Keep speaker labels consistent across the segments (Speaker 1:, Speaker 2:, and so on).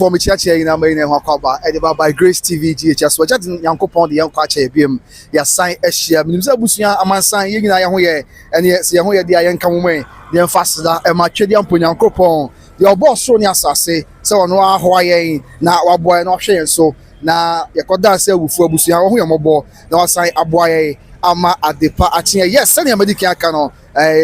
Speaker 1: For me, church in America, Wakaba, Edinburgh by Grace TV, GHS, which is Yanko Pond, the young catcher, BM, ya sign a share, Minimza Busia, a man sign, Yin Yahoye, and yes, Yahoye, the young come away, the faster, and my Chedian Punyanko Pond, your boss, Sonia Sasse, so no Hawaii, now our boy, no share, so now Yakoda say with Busia, who are mobile, no sign a boy, Ama at the part, yes, Sunny Medica Cano,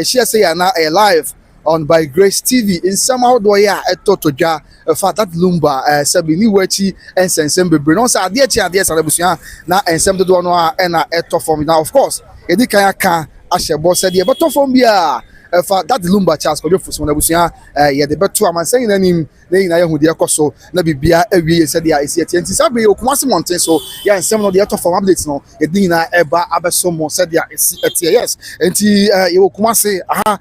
Speaker 1: she say, now a live. On by Grace TV in somehow do ya etotoja fa that Lumba sabi ni wachi ensensem bebre no sa ade chi ade sa busua na ensem do no a na eto form now of course edi kan aka ahyebo said ye beto form bia fa that Lumba Charles ko jofuso na busua ye de beto amansan na nim na ina ye hu de ekoso na bibia awie said ya esi enti sabi okumase monten so ya ensem no de eto form update no edi na eba abeso mo said ya esi eti yes enti ye okumase aha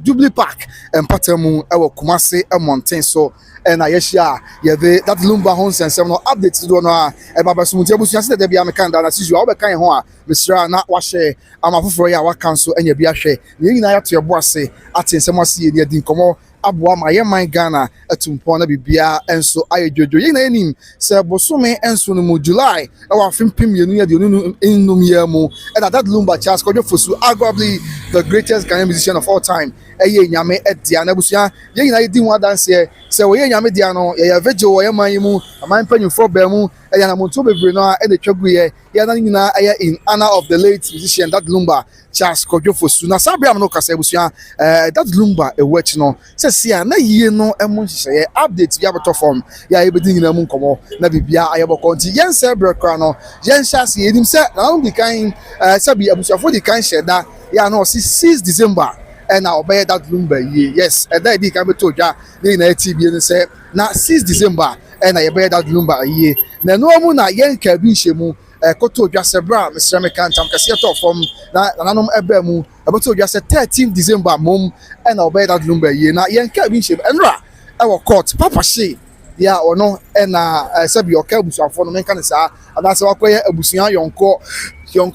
Speaker 1: Jubilee Park and Patemu ewo Kumasi Mountain so and Ayesha ye that Lumba homes and some updates do no e baba sumuti abusu se de bia mekanda na sisu obe kan ho a mesra na wahye amafoforo ya wakanso enya bia hwe ne nyina ya to ebo ase atensem ase ye di nkomo aboa ma ye man Ghana atumpo na bibia enso ayejojo ye na enim se bosome enso no mu July e wa fimpim ye nu ya de onu enum ye mu and that Lumba Charles Kojo Fosu arguably the greatest Ghanaian musician of all time eye nyame edia na busia ye nyina ye di ho adanse se wo ye nyame dia no ye vejo wo ye man mu aman panyufo ba mu eye na monto bebre no e de twagu ye na nyina eye in honor of the late musician that Lumba Charles Kojo Fosu na sabia no kasa busia that Lumba e watch no se sia na yie no emu hye update ya beto form ya e bedi nyina mu nkomo na bibia ayebo konti yen se brekra no yen shas ye nim se na on di kan sabi abusuafo di kan sheda ya no 6 December and now obey that Lumba ye yes and that di kan beto dwa na TV no say na 6 December and I obey that Lumba ye na no mu na yen ka bi hyemu koto dwa sebra Mr. Mekantam kase to form na nanom ebe mu abeto dwa se 13 December mom and I obey that Lumba ye na yen ka bi hyemu enra e wo court papa she ya ono na sabi o ka abusuafo no menka ne sa adase wakoye abusuan yonko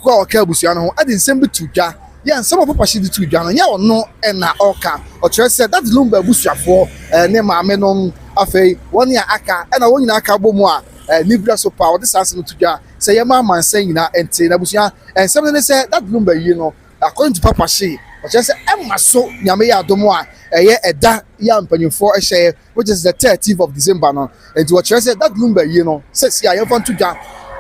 Speaker 1: o ka abusuan no ade nsem bi tudwa ya nsem papa she di tudwa no ya ono na oka o chere se that Lumba abusuafo ne maame no afei won ya aka na won nyina aka bomu a nibra so pa o de sanse no tudwa se ye ma mansan nyina ente na abusuan nsem ne se that Lumba yi no according to papa she o chere se emma so nyame ya adomo a eye eda ya mpanyimfo ehye which is the 30th of December no and what you said that Lumba yi no say see I want to ja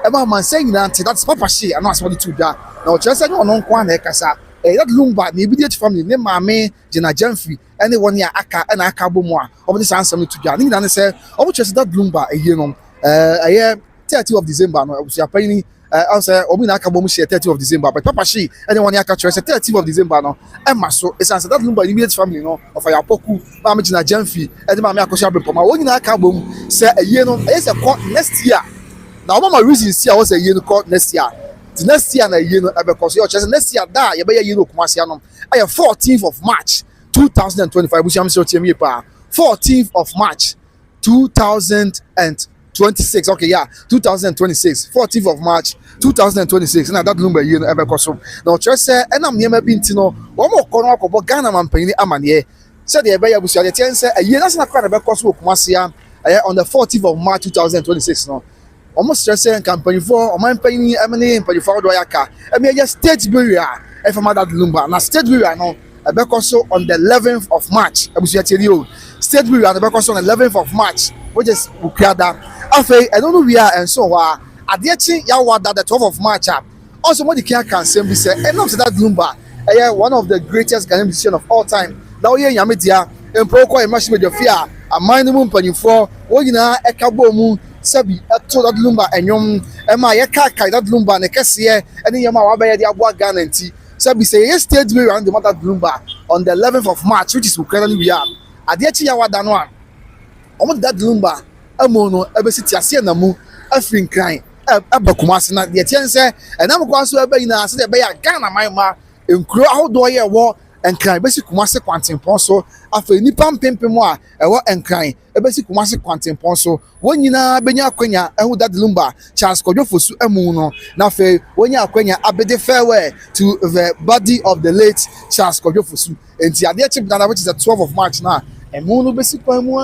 Speaker 1: e ma man say nyina ante that's papa she and as what to ja na what you said no nko na ekasa that Lumba na immediate family ne maame Gina Jamfi anyone ya aka na aka bomu a obo this answer to ja nyina ne say obo you said that Lumba yi no eye 30th of December no Abusuapani I say obi na aka bomu share 30th of December but papa she anyone ya aka say 30th of December no emma so it's answer that Lumba immediate family no of Ayapoku maame Gina Jamfi e de maame akosha brepoma won na aka bomu say eye no eye say next year na obo ma reason see I was a year no next year the next year na eye no e because your chance next year da ye be year no Kumasi no ay 14th of March 2025 busiam so tie me pa 14th of March 2026 okay yeah 2026 14th of March 2026 na that Lumba you know ever custom now church say enam niema bi ntino wo mo kono akobo Ghana man panini amane say the ebe ya busia the ten say aye na sana kwa na be custom Kumasi ya on the 14th of March 2026 no almost stress campaign for o man panini amane panini for do yaka e me just state burial e for that Lumba na state burial no ebe custom on the 11th of March abusia tell you state burial ebe custom on the 11th of March which is Ukiada afei I don't know where and so adechi ya wada the 12th of March also what the can say be say enough that Lumba one of the greatest Ghanaian musicians of all time now here nyame dia empoko e machine de fear aman mu mpanyifo wo nyina ekabo mu sabi to that Lumba enyom e ma ye ka that Lumba ne kese ene yema wa ba ye de aboa Ghana nti sabi say ye stage we around the mother Lumba on the 11th of March which is currently we are adechi ya wada no a omo that Lumba amono ebesiti ase na mu afrin kran abakumase na de tiense enam kwa so abayina ase de be ya Ghana manma enkuro ahodo ye wo enkran besi kumase kwantempon so afa nipa mpempem a ewo enkran ebesi kumase kwantempon so wonyina benya akwanya ehu that Lumba Charles Kojo Fosu emu no na fe wonya akwanya abede farewell to the body of the late Charles Kojo Fosu enti ade chip na which is the 12th of March na emu no besi kwan mu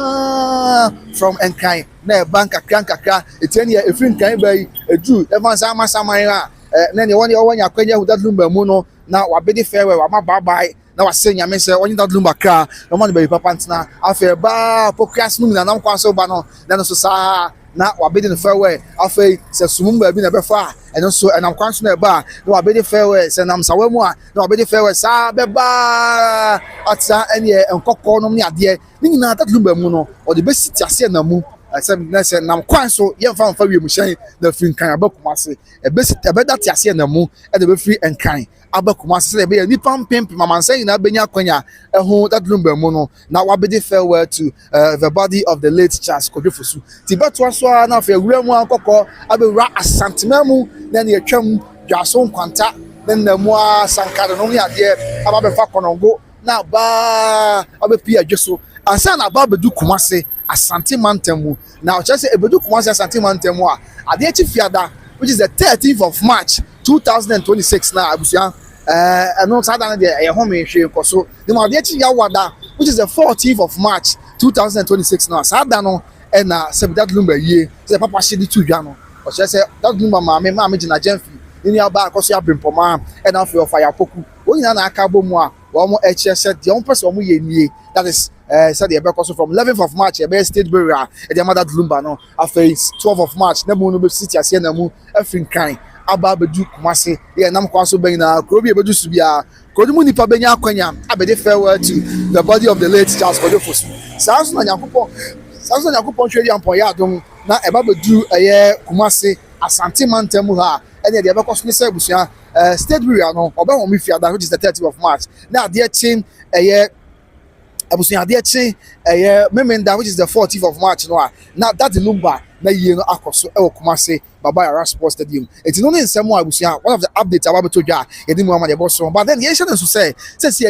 Speaker 1: from Nkran na bank kakra etiani e free Nkran bai edu evans amasaman a na ne woni owonya kwanya hu that Lumba mu no na wabedi farewell wa ma bye bye na wase nyame se onye that Lumba kra no man be papa ntina afa ba pokras nu na nam kwa so ba no na no so sa na wabedi no farewell afa se sumum ba bi na be fa eno so enam kwan so na ba na wabedi farewell se nam sawa mu a na wabedi farewell sa be ba atsa ene enkokko no ne ade ni nyina that Lumba mu no o de be siti ase na mu asem na se nam kwan so ye mfa mfa wiem hyan na free Nkran abakumase ebe that ase na mu e de be free Nkran abakumase se be nipa mpempe mamansan na benya kwanya eho that Lumba mu no na wabedi farewell to the body of the late Charles Kodefosu tibeto so na fa ewura mu ankokko abewura asantema mu na ne atwam dwaso nkwanta na mu sankare no ne ade ababefa konongo na ba abepi adweso ansa na ba bedu kumase Asante Mantemu. Now, just say Ebedu Kumasi Asante Mantemu. Adechi Fiada, which is the 13th of March 2026 now. Abusia, I know Saturday there. I home in Koso. The Adechi Yawada, which is the 14th of March 2026 now. Sadano and that Lumba ye. Say Papa Shidi Tujano. Or just say that Lumba Mamma Jina Jenfi. In your back, because you have been Poma and off your fire poku. When you're not a cabo moi, one more HS, the own person we that is. Said the because from 11th of March, a state burial at the mother Lumba no. After 12th of March, Nemo no city as Yenamu, everything kind. Aba Bedu Kumasi, yeah, Nam Kwaso Bena, Krobi Bedu Subia, Kodumuni Pabenya Kwenya, Abede farewell to the body of the late Charles Kodefosu. Sounds like Yakupon Trade and Poyadum, na Eba Bedu a year Kumasi, Asante Mantemuha, and the Abacos Busia, state burial no, Obama Mifia, which is the 30th of March. Now, dear chin a year. Abusuya Adechi Memenda, which is the 14th of March now that the Lumba na ye no akoso e Kumase Baba Yara Sports Stadium. It's only in some Abusuya, one of the updates about to ja Yedi Muhammad Yeboso, but then ye shouldn't say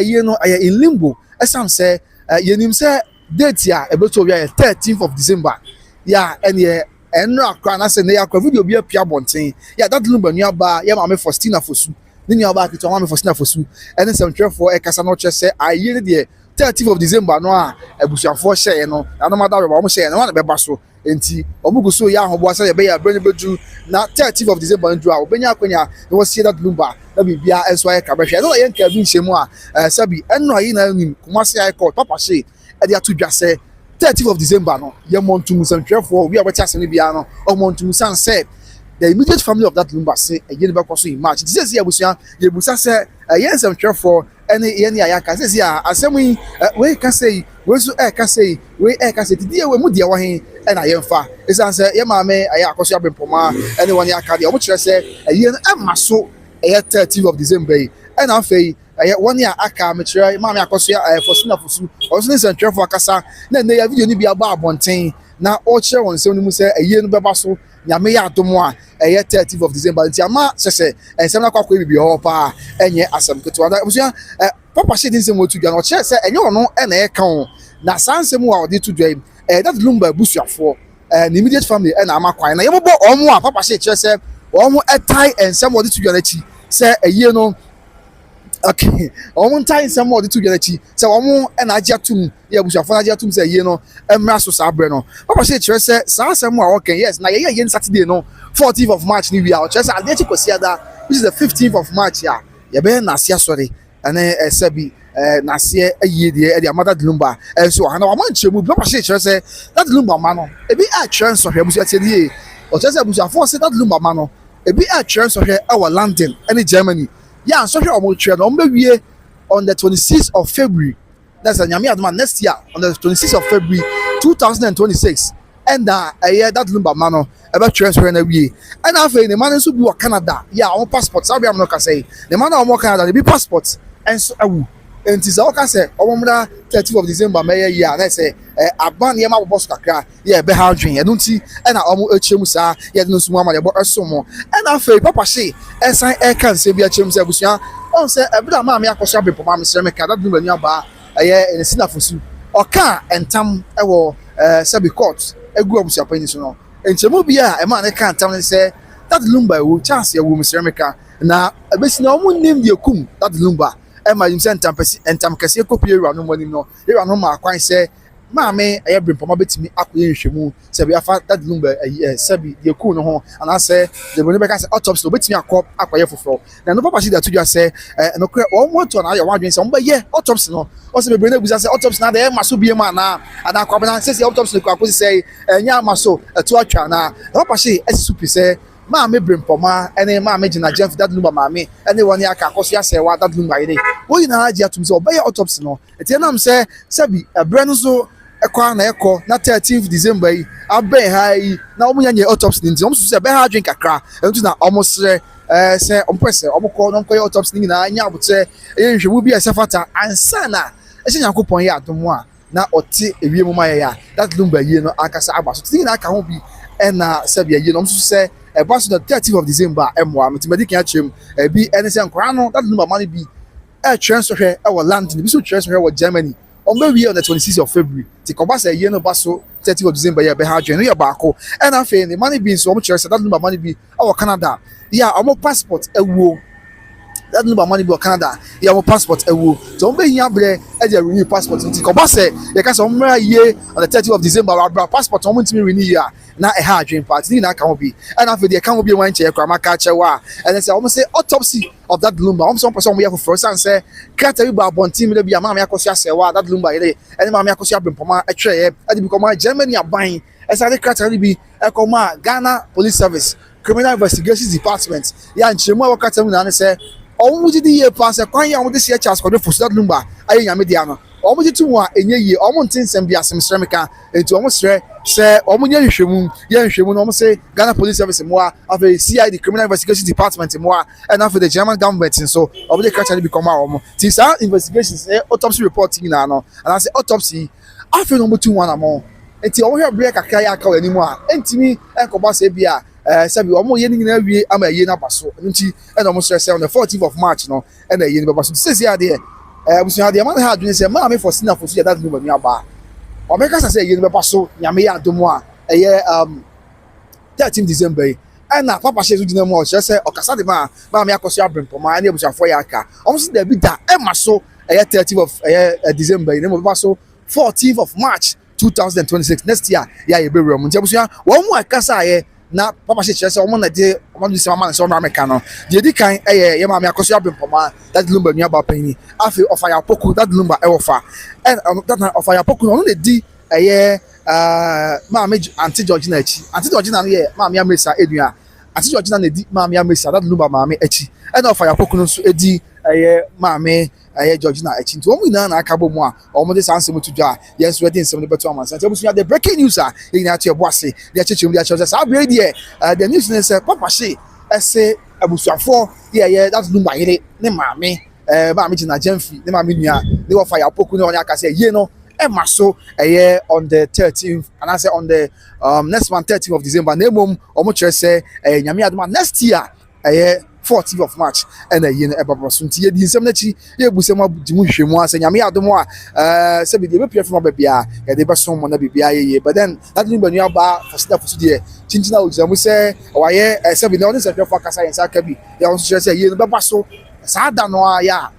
Speaker 1: ye no in limbo as some say ye nim say date ya eboto ya 13th of December yeah and ye enra kra na say na ya video bi apia bonten yeah that Lumba nua ba ye ma me Faustina Fosu ni nua ba kito ma me Faustina Fosu and some for e kasa no che say aye de 30th of December no a abusuafo hye no na matter we mo hye no na be ba so enti omugu so ya hobo say be ya brand bedu na 30th of December ndu a obenya akwanya na wo see that Lumba na bibia enso aye ka be hye no ye nka bi nhyemu a sabi enno ayi na nim Kumasi aye court papa hye e de atu dwa say 30th of December no ye montum santwefo we abeti asem bia no o montum san say the immediate family of that Lumba say a year back in March. This is here Abusuya ye busa say yes I'm sure for any ayaka say here asem we can say we so can say we can say the we mu dia wa hen e na yemfa is say ye ma me aya akoso abempoma anyone yaka dia o kire say a year emma so 30th of December and afei one year aka me kire ma me akoso Faustina Fosu o so say sure for akasa na na ya video ni bia ba abonten na o kire won say ni mu say a year no beba so nyame ya adomo a 30th of December nti ama sese ensem na kwakwa bibi ho pa enye asem keto ada busia papa she din se mo tu dwa no che se enye ono na e kan na sansem wa odi tu dwa that Lumba Abusuafo the immediate family na ama kwan na yebobo omo a papa she che se omo etai ensem odi tu dwa na chi se eye no okay omo ntai ensem odi tu dwa na chi se omo na agya tum ya Abusuafo na agya tum se eye no emra so sabre no papa she che se sansem wa okay yes na ye Saturday no 14th of March ni we are just Adechi Kosiada, which is the 15th of March ya be na sia sorry and sebi na sia aye de mother Lumba so ana wa man chemu papa she say that Lumba man no e bi a chance of Abusuya tie o just Abusuafo say that Lumba man no e bi a chance of our London and Germany yeah so here o mo twa no mbe wie on the 26th of February that's a nyame adoma next year on the 26th of February 2026 and that Lumba man no about transfer na wie and after the man so bi wa Canada yeah on passport sabi am no ka say the man on Canada the be passport and so awu enti za o ka say omomra 30th of December may year na say aban ye ma boss kakra yeah be how dwen e no nti and omo echemu sa ye no sumu amade bo esomo and after papa she esan e kan se bi echemu sa busia on say ebida ma me akoso abepo ma me sere me ka that Lumba nua ba e Sina Fosu oka entam e wo sabi court egu Abusuapani's no enchemu bia e ma ne kan tam say that Lumba wo chance ya wo Mr. na ebesi na omu nim de kum that Lumba e ma yim say entam kase kopie ewura no monim no ewura no ma kwan say maame ɛyɛ brempɔma betumi akɔyɛ nhwɛmu sɛbi afa that Lumba sɛbi deɛ kuu no ho anaasɛ deɛ broni bɛka sɛ autopsy obetumi akɔyɛ foforɔ na no papa shi da to dwa sɛ ɛnokora wɔn moto na ayɛ wɔn adwene sɛ wɔn bɛyɛ autopsy no ɔsɛ bebree na ebusa sɛ autopsy na de ɛma so bie mu ana akɔbɛna sɛ autopsy no kɔ akɔsi sɛ ɛnyɛ ama so ɛto atwa na papa shi ɛsi supi sɛ maame brempɔma ɛne maame gyina gyɛn fi that Lumba maame ɛne wɔn aka akɔso asɛwa that Lumba yɛ de wɔn nyinaa agye atum sɛ ɔbɛyɛ autopsy no ɛti ɛnam sɛ sɛbi ɛbrɛ no so ɛkɔ na ɛkɔ na 13th December yi abɛn ha yi na wɔn nyɛ autopsy ne nti wɔn soso sɛ ɛbɛn ha adwene kakra ɛntu na wɔn srɛ sɛ wɔn pɛ sɛ wɔn kɔ na wɔn kɔyɛ autopsy ne nyinaa nyɛ abotire ɛyɛ nhwɛmu bi a ɛsɛ fata ansa na ɛhyɛ nyankopɔn yɛ adom a na ɔte ewie mu ma yɛ a that Lumba yie no ankasa aba so ti nyinaa ka ho bi ɛna sɛbi ɛyie no wɔn soso sɛ ɛba so na 13th of December ɛmoa mɛtɛmɛdi kan akyerɛ mu ɛbi ɛne sɛ nkɔla no that Lumba ma no bi ɛtwerɛ nsɔhwɛ ɛwɔ London ebi so twerɛ nsɔhwɛ wɔ Germany ɔmbɛwie on the 26th of February ti kɔba sɛ ɛyie no ba so 30th of December yɛ bɛha adwene no yɛ baako ɛna afei ne ma no bi nso wɔn kyerɛ sɛ that Lumba ma no bi ɛwɔ Canada yɛ a wɔn passport ɛwuo that Lumba ma no bi wɔ Canada yɛ wɔn passport ɛwuo so wɔn bɛyi abrɛ ɛde renew passport nti kɔba sɛ yɛka sɛ wɔn mmerɛ yie on the 30th of December abra passport wɔn ntumi renew yɛ a na ɛha adwene pa ti nyinaa ka ho bi ɛna afei deɛ ka ho bi wɔn nkyɛn kora maka akyɛw a ɛna sɛ wɔn sɛ autopsy of that Lumba wɔn sɛ wɔn pɛ sɛ wɔn yɛ foforɔ san sɛ krataa bi ba abɔnten mi bi a maame akɔso asɛwa that Lumba yɛ ɛne maame akɔso abrempɔma ɛtwerɛ ɛde bi kɔma Germany aban ɛsɛ ade krataa no bi ɛkɔma Ghana Police Service Criminal Investigations Department yɛ nkyɛnmu a wɔkrataa mu na ne sɛ wɔn gye di yie paa sɛ kwan yɛ a wɔde si ɛkyɛ asɔkɔdwe fosu that Lumba ayɛ nyame deɛ no wɔn gye to mu a enye yie wɔn nte nsɛm bi asɛm srɛ meka nti wɔn srɛ sɛ wɔn nyɛ nhwɛmu na wɔn sɛ Ghana Police Service mu a afei CID Criminal Investigation Department mu a ɛna afei the German government nso wɔn de krataa no bi kɔma wɔn ti saa investigations autopsy report nyinaa no anaasɛ autopsy afei na wɔn tu wɔn anamɔ nti wɔn hwɛ brɛ kakra yɛ aka wɔ anim a ntumi nkɔba sɛ bi a sɛbi wɔn yɛ ne nyinaa wie ama ɛyie no aba so nti ɛna wɔn srɛ sɛ on the 14th of March no ɛna ɛyie no bɛba so sisi adeɛ abusua deɛ man ha adwene sɛ maame for sina for so yɛ that Lumba nua ba ɔbɛka sɛ ɛyie no bɛba so nyame yɛ adom a ɛyɛ 13th December yi ɛna papa hyɛ so gyina mu a ɔkyerɛ sɛ ɔkasa de ma maame akɔso abrempɔma ɛne abusuafoɔ yɛ aka ɔmo so dabi da ɛma so ɛyɛ 30th of December yi na mo bɛba so 14th of March 2026 next year yɛ yɛbɛwura mu nti abusua wɔn mu akasa ayɛ na papa hyɛ kyerɛ sɛ wɔn na de wɔn de sɛ wɔn ama ne sɛ wɔn ameka no deɛ di kan ɛyɛ yɛ maame akɔso abrempɔma that Lumba nua ba panyin afei ɔfa yɛ apoko that Lumba ɛwɔ fa ɛna that ɔfa yɛ apoko no ɔno na di ɛyɛ maame Aunty Georgina akyi Aunty Georgina no yɛ maame Amesa edua Aunty Georgina na di maame Amesa that Lumba maame akyi ɛna ɔfa yɛ apoko no nso edi ɛyɛ maame ɛyɛ Georgina akyi nti wɔn nyinaa na aka bɔ mu a wɔn de saa nsɛm to dwa yɛn nso yɛde nsɛm no bɛto amansa nti ebusu the breaking news a yɛn nyinaa to ɛbɔ ase de akyekye mu de akyerɛ sɛ saa abiri deɛ the news ne sɛ papa hye ɛsɛ abusuafoɔ yɛ that Lumba yere ne maame maame gyina gyɛnfi ne maame nua ne wɔfa yɛ apoko ne wɔn aka sɛ yie no ɛma so ɛyɛ on the 13th anaasɛ on the next month 13th of December na emom wɔn kyerɛ sɛ ɛyɛ nyame adoma next year ɛyɛ 14th of March ɛna yie no ɛbɛbɔ so nti yɛdi nsɛm n'akyi yɛbu sɛm di mu hwɛ mu a sɛ nyame adom a sɛbi deɛ ebɛpia fam aba bia yɛde bɛsom mo na bibia yɛyɛ but then that Lumba nua ba fosida fosu deɛ kyinkyina ogyina mu sɛ ɔwayɛ sɛbi na ɔne sɛhwɛfo akasa yɛn nsa aka bi yɛ wɔn nso kyerɛ sɛ yie no bɛba so saa da no a yɛ a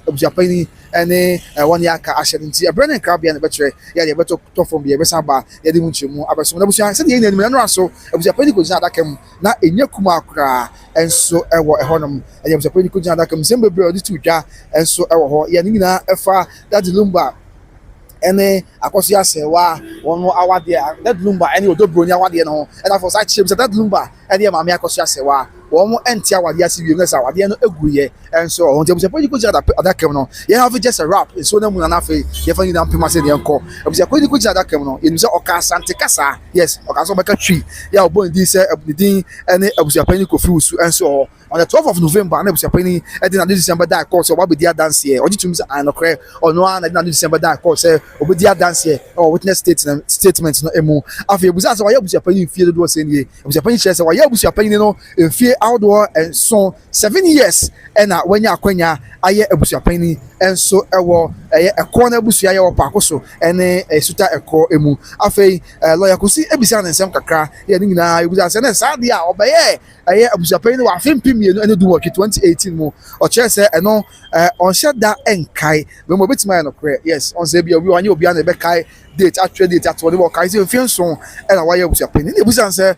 Speaker 1: abusuapani ɛne wɔn yɛ aka ahyɛ no nti ɛbrɛ ne nkrabea na bɛkyerɛ yɛde yɛbɛtɔ fam bi yɛbɛsan ba yɛde mu nkyɛn mu abɛsom na abusua sɛdeɛ yɛn anim ɛno aso abusuapani kɔ gyina adaka mu na enye kuma akora ɛnso ɛwɔ ɛhɔnom ɛyɛ abusuapani kɔ gyina adaka mu nsɛm bebree ɔde to dwa ɛnso ɛwɔ hɔ yɛn nyinaa ɛfa that Lumba ɛne akɔso asɛwa wɔn awadeɛ that Lumba ɛne odobroni awadeɛ no ho ɛna afɔ saa kyerɛ mu sɛ that Lumba ɛne maame akɔso asɛwa wɔn ɛnti awadeɛ ase wie nɛsɛ awadeɛ no egu yɛ ɛnso ɔhɔn nti abusuapani kɔ gyina adaka mu no yɛn have just a rap nso na mu na afei yɛfa nyinaa mpem ase deɛ nkɔ abusuapani kɔ gyina adaka mu no yɛnim sɛ ɔka asante kasa yes ɔka so ɔbɛka twi yɛ ɔbɔ ne din sɛ ne din ɛne abusuapani Kofi Wusu ɛnso ɔhɔ on the 12th of November na abusuapani ɛde na December da kɔ sɛ ɔba bɛdi adanseɛ ɔgye tum sɛ anɔkorɛ ɔno a na December da kɔ sɛ ɔbɛdi adanseɛ ɛwɔ witness statement no emu afei abusa sɛ wɔyɛ abusuapani mfie dodoɔ sɛ nie abusuapani kyerɛ sɛ wɔyɛ abusuapani no mfie ahodoɔ nson 7 years ɛna wɔanya akwanya ayɛ abusuapani nso ɛwɔ ɛyɛ ɛkɔ na abusua yɛ wɔ paako so ɛne ɛsuta ɛkɔ emu afei lawyer Kosi ebisa ne nsɛm kakra yɛ ne nyinaa ebisa sɛ ne saa deɛ a ɔbɛyɛ ɛyɛ abusuapani no wɔ afempi mmienu ɛne du wɔ 2018 mu ɔkyerɛ sɛ ɛno ɔnhyɛ da ɛnkae bɛn mo betumi ayɛ no korɛ yes ɔnsɛ bi obi ɔnyɛ obi a na ɛbɛkae date actually date at whatever kind of feel so and why you your penny. You say answer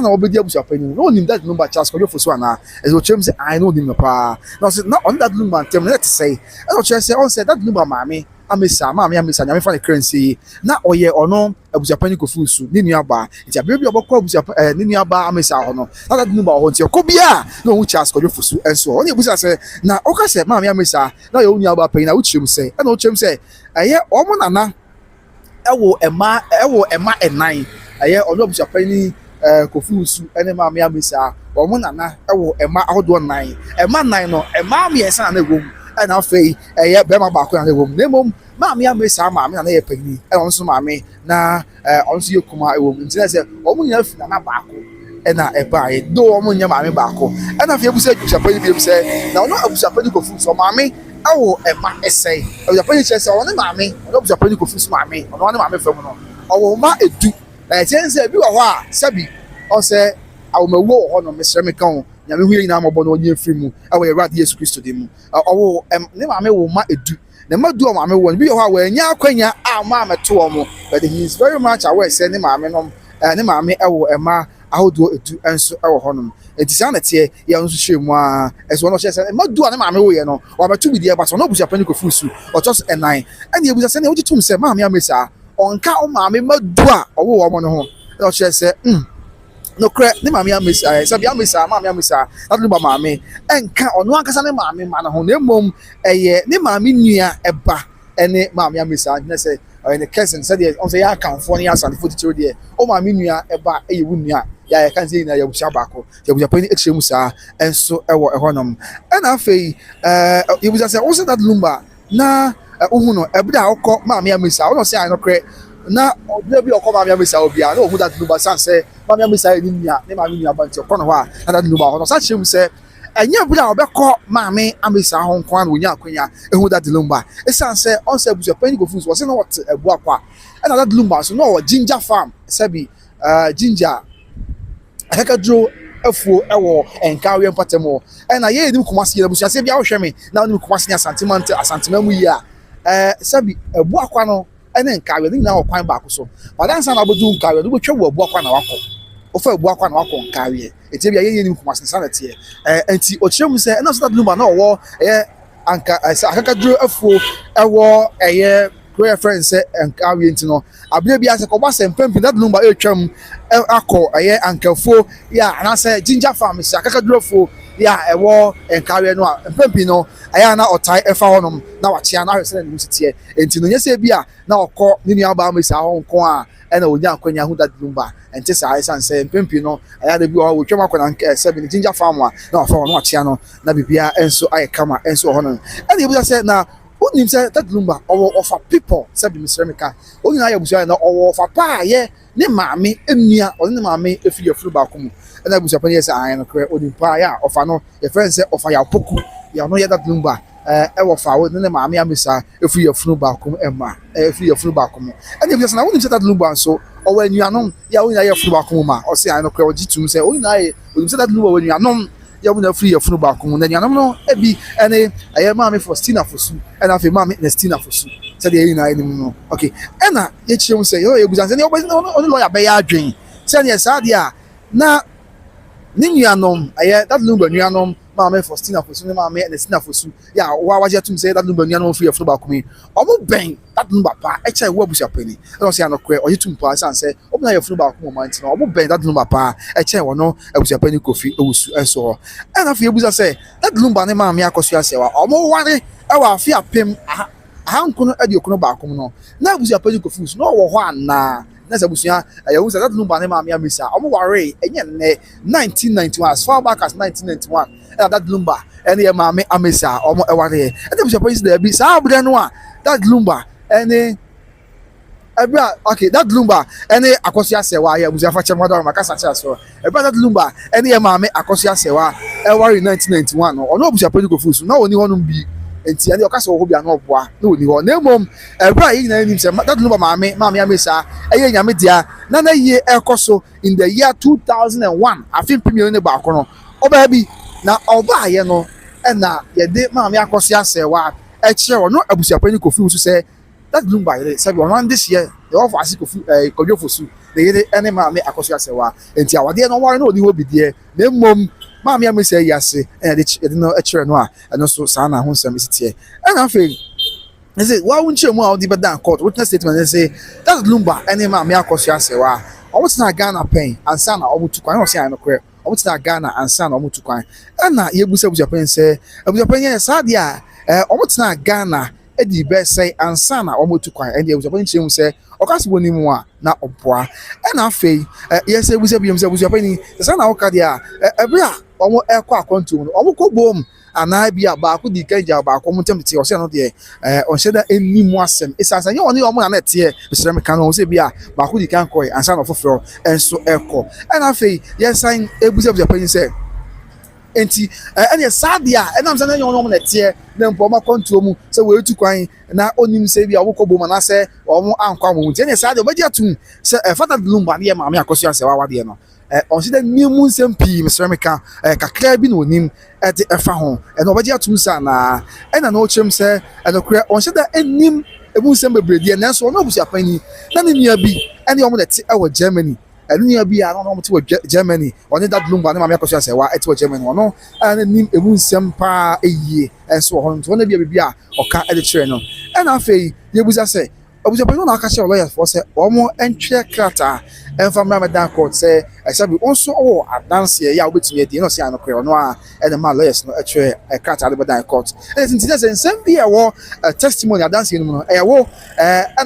Speaker 1: na obedi your penny. No him that number Charles for so na as o chem say I know him pa. Now say not on that number tell me let say. And o say on say that number mama amesa nyame fa the currency na oye ono abusuapani kofu su ni nuaba nti abere obokọ abusuapa ni nuaba amesa ho no na that number ho nti okobia na o Charles ko fosu enso oni abusa say na o ka say mama amesa na ye nuaba pan na o chim say na o chim say aye omo nana ewo ema enan aye ono abusuapani kofu su ene mama amesa omo nana ewo ema ahodo nine ema nine no ema miesa na egom and I say, Bema back on the room. Name, Mammy, I miss our mammy and a penny, and also mammy. Now, also you come out a woman. I said, oh, you have Nabako, and I buy it. Do on your mammy Bako. And I feel said, you shall pay him say, now, not of Sapanico food for mammy. Oh, and my essay. Oh, your penny says, on the mammy, or of Sapanico food, mammy, or one of mammy from oh, my do. I say, you are Sabi, or say, I will go on Mr. Mecon. Nyame hu yina mabɔ no onye free mu awo Awurade Yesu Kristo de mu ɔwo ne maame wo ma edu ne ma du o maame wo bi ho a wanya akwanya a ma ameto omo but he is very much aware say ne maame no ne maame ɛwo ɛma ahodo edu enso ɛwɔ hɔnom enti sa na tie ya nso hye mu a ɛso no hye say ma du a ne maame wo ye no wa betu bi de ba so no busia pani ko fusu ɔtɔs enan ɛne ebusa sɛ ne wo gitum sɛ maame amesa ɔnka o maame ma du a ɔwo wo mo no ho ɔhye sɛ no cre ne maame amesa sabi amesa maame amesa that Lumba maame enka ono ankasa ne maame ma na ho na mom ne maame nua eba ene maame amesa na say ne cousin said on say ya kanfo ne asan fo titiro de o maame nua eba wu nua ya kan say na ya busa bako ya busa pani ekye musa enso ewo ehonom na afei you busa say also that Lumba na ohu no ebda akọ maame amesa o no say I no cre na obi okoma maame amesa obi a na ohu that Lumba san say maame amesa ni nia ne maame nia banti okono ho a na that Lumba ho no sa chem say enya bula obekọ maame amesa ho nko an wonya akwanya ehu that Lumba esan say on say busu pani go foods was say no what ebu akwa na that Lumba so no ginger farm sabi ginger akakadro afuo ewo enkawe mpatemo na ye edim kumasi ye busu ase bia wo hwe me na onim kumasi ni asantema mu yi a sabi ebu akwa no ene nkawe ni na okwan ba ko so wadansa na bodu nkawe do betwa wo abu akwa na wakọ ofa abu akwa na wakọ nkawe eti bia ye ni kumasi sanate enti ochiremu se na so that Lumba na owo anka akakadro afuo ewo prayer friends say nkawe enti no abire bia se ko ba se mpempi that Lumba etwam akọ ankafo ya na say ginger farm se akakadro afuo ya ewo nkawe no mpempi no aya na otai efa honom na wachia na hwese na nsitie enti no nyese bia na okọ ni nuaba amesa ho nko a na onya akwanya hu that Lumba enti sa isan say mpempi no aya da bi o twem akọ na nka seven ginger farm a na ofa no wachia no na bibia enso aye kama enso honom and you say na onim say that Lumba offer people sabi Mr. Meka onim na yabusu na offer pa ye ne maame emia o ne maame efi afuru ba ko mu na busu apani say aye no kre onim pa ya offer no your friend say offer ya poku ya no ye that Lumba wo fa wo ne maame amesa efi afuru ba ko ema efi afuru ba ko mu and you say na onim say that Lumba so o wa nuanom ya onim na ye afuru ba ko ma o say aye no kre o gitum say onim na ye onim say that Lumba wa nuanom ya wona free ya funu ba ko mu na nuanom no ebi ene aye maame Faustina fosu ena afi maame Nestina fosu say dey yin na enim no okay ena ye chirem say yo ebusan say no lawyer be ya adwen say ne sa dia na ni nuanom aye that Lumba nuanom maame Faustina fosu ne maame Nestina fosu ya wa waje tum say that Lumba nuanom free ya funu ba ko mi omo ben that Lumba pa e chai wo Abusuapani no say anokwe oye tum pa san say omo na ya funu ba ko mo man no omo ben that Lumba pa e chai wo no Abusuapani kofi ewusu enso and afi ebusa say that Lumba ne maame akoso asewa omo ware e wa afi apem ahanko no ade okono ba ko no na Abusuapani kofi usu no wo ho ana na sabusua ayehu say that Lumba ne maame amisa omo ware enye ne 1991 as far back as 1991 and that Lumba and ye maame amisa omo e ware and Abusuapani say bi sa abure no a that Lumba and okay that Lumba any akosia sewa ya muziafa chemwada makasa cha so that Lumba any maame akosia sewa e wari 1991 no ono Abusuapani ko fusu na oni honum bi enti ani okasa wo bi an oboa na oni ho na mom yi na nim se that Lumba maame amesa eye nyame dia na ye ekoso in the year 2001 afin pimio ne ba kono oba bi na oba ye no na ye de maame akosia sewa e kire no Abusuapani ko fusu se that Lumba said one this year the offer kojo fosu the yede ene ma me akoso asewa enti awade no ware no odi ho bidie na mom ma me am say yase e de no ekire no a eno so sa na ho nsam sitie e na fe they say why won't you more the bedan court witness statement they say that Lumba ene ma me akoso asewa almost na Ghana pen and san na omutu kwan no say I no kre almost na Ghana and san na omutu kwan na yebusa Abusuapani say Abusuapani say dia almost na Ghana edi be say ansa na omotu kwan and Abusuapani chem say okasi woni mu a na oboa na afei yes Abusuapani say na oka dia ebre a omo ekọ akonto no omo ko bom ana bia ba ko di kanja ba ko muntem te o say no de on say da enimu asem isasa ye oni omo na te mesere me kan no say bia ba ko di kan koi ansa na foforo enso ekọ na afei yes sign Abusuapani say enti ene sadia enam se na yon no na tie na mpo ma kontuo mu se we etu kwan na onim se bia wokọ bom na se omo ankwa mu enti ene sadia obaji atum se fata Lumba na ye maame akoso ase wa wade no on se da nimu nsem pi mesere meka kakra bi na onim de efa ho ene obaji atum sa na ena na ochem se ene kra on se da enim ebu nsem bebrede na so no Abusuapani na ne nia bi ene omo na te e wo Germany enu bi ya no mo ti Germany oni that Lumba na maame akoso ase wa eti wo Germany ono na nim ebu nsem pa eyie enso ho nto na bia oka e de kire no na afei yebuza se Abusuapani na aka share lawyers for say omo entwe krata enfa mra medan court say esabi onso o adanse ya obetumi edi no say anokre ono a e ma lawyers no etwe krata de medan court e tinti say nsem bi e wo testimony adanse no no e wo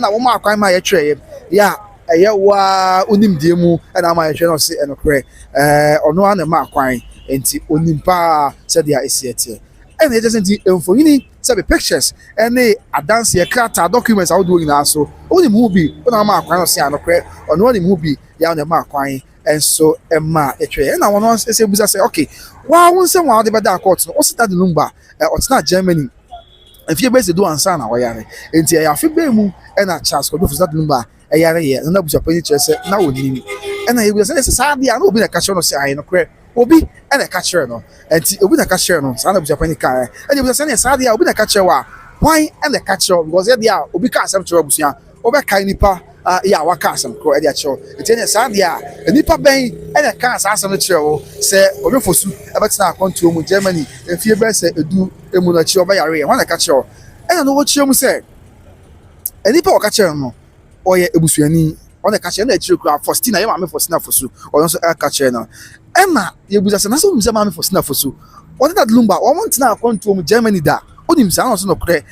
Speaker 1: na wo ma akwan ma ye twe ya eye wa onim die mu na ma yehwe no se enokre ono ana ma akwan enti onimpa se dia esiete and it doesn't enfonyini se be pictures any adanse krata documents how do na so oni movie na ma akwan no se anokre ono oni movie ya na ma akwan enso ema etwe na wono se busa se okay wa wonse wa de beda court no o se that Lumba o Germany if you base do ansa na wa yare enti ya fi be mu na chance ko do for that Lumba eyare ye na Abusuapani chese na woni na ye say sadia na obi na catch no say ayi no kre obi na catch no enti obi na catch no sa na Abusuapani kan e dey say sadia obi na catch wa why na catch because dia obi ka asem tro abusua obi kai nipa ya wa ka asem ko e dey acho enti na sadia nipa ben na ka asem no tro say obi fosu e betina akonto mu Germany efie be say edu emu na chi oba yare wa na catch na no wo chi mu say nipa o catch no oye ebusuani ona ka che na echire kura Faustina ye maame Faustina fosu ono so ka che na ema ye buza se na so mse maame Faustina fosu ona that Lumba o want na akonto mu Germany da onim sa no so no kure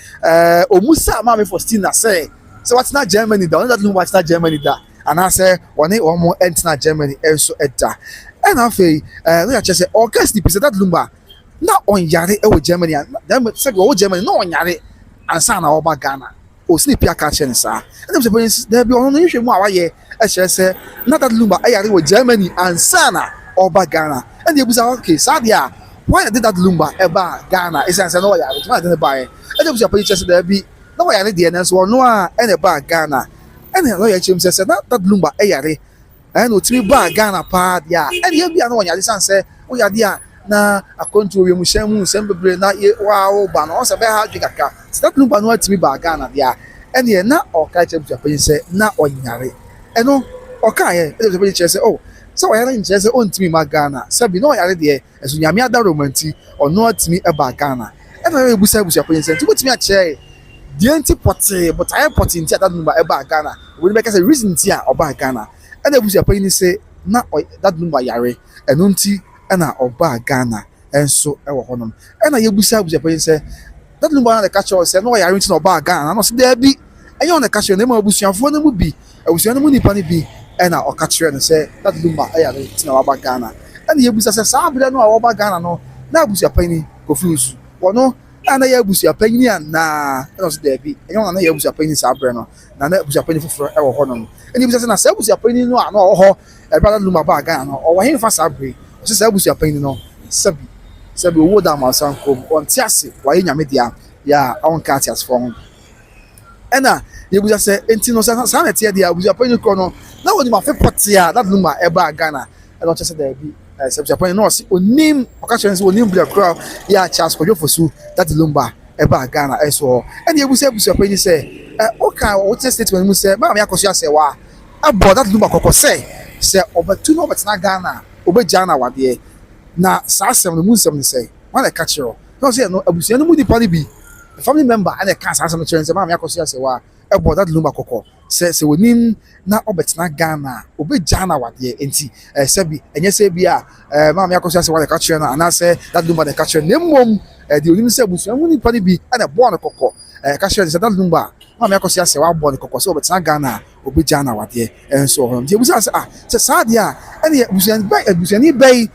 Speaker 1: omusa maame Faustina say what na Germany da ona that Lumba na Germany da ana say one omo entina Germany enso eda ena fe no ya che se o ka sleep say that Lumba na on yare e wo Germany na say wo Germany na on yare ansa na oba Ghana o sleep ya ka chen sa and Abusuapani there be ono yehwe mu awaye e kire se na that Lumba ayare wo Germany ansa na oba Ghana and Abusuapani okay sadia why did that Lumba eba Ghana is answer no yare tuma de buy and Abusuapani kire se there be no yare de na so no a e eba Ghana and no ya chem se na that Lumba ayare and o timi ba Ghana pa dia and ye bia no yare san se o yade a na akonto we mu hyɛn mu nsɛm bebree na wa wo ba no ɔsɛ bɛ ha dwe kaka that Lumba no atimi ba Ghana dia ɛne na ɔka kyerɛ Abusuapani sɛ na ɔnyare ɛno ɔka yɛ Abusuapani kyerɛ sɛ oh sɛ ɔyare nkyerɛ sɛ ɔntimi ma Ghana sɛbi na ɔyare deɛ ɛso nyame ada romanti ɔno atimi ɛba Ghana ɛna ɛbusa Abusuapani sɛ nti wotimi akyerɛ deɛ nti pɔte botae pɔte nti that Lumba ɛba Ghana wɔn bɛka sɛ reason nti a ɔba Ghana ɛna Abusuapani sɛ na that Lumba yare ɛno nti ɛna ɔba Ghana enso ɛwɔ hɔnom ɛna yebusa Abusuapani sɛ that Lumba na catch us say no yare nti na ɔba Ghana no so there bi ɛyɛ on the catch na ma abusuafo no mu bi abusua no mu nipa ne bi ɛna ɔka kyerɛ no sɛ that Lumba ɛyare nti na ɔba Ghana ɛna yebusa sɛ saa bere no a ɔba Ghana no na Abusuapani confuse wɔno ana yɛ Abusuapani ana ɛna so there bi ɛyɛ on na yɛ Abusuapani saa bere no na Abusuapani foforo ɛwɔ hɔnom ɛna yebusa sɛ na sɛ Abusuapani no a na ɔwɔ hɔ ɛbra that Lumba ba Ghana no ɔwɔ hen fa saa bere sɛ Abusuapani no sabi owo da ma san kom on tiase waye nyame dia ya on ka tiase fo ho ena yebuza se enti no sa na tie dia Abusuapani ko no na woni ma fe potia that Lumba eba Ghana e no chese da bi Abusuapani no si onim occasion se onim bia crowd ya chance ko fosu that Lumba eba Ghana eso ena yebuza Abusuapani se okay what statement mu say ma me akoso ase wa abo that Lumba kokko say obetu no betena Ghana obegya na wade na saa asem no mu nsem ne say wan e ka kiro no say no abusua no mu dipa ne bi family member and e ka saa asem no kire say ma me akoso ase wa abo that Lumba kokko say wonim na obetena Ghana obegya na wade enti say bi enye say bi a ma me akoso ase wa e ka kiro na ana say that Lumba de ka kiro na mmom de onim say abusua mu dipa ne bi and e bo no kokko ka kiro say that Lumba ma me akoso ase wa bo no kokko so obetena Ghana obegya na wade enso ho de abusa say say saa de a ene abusua ni bai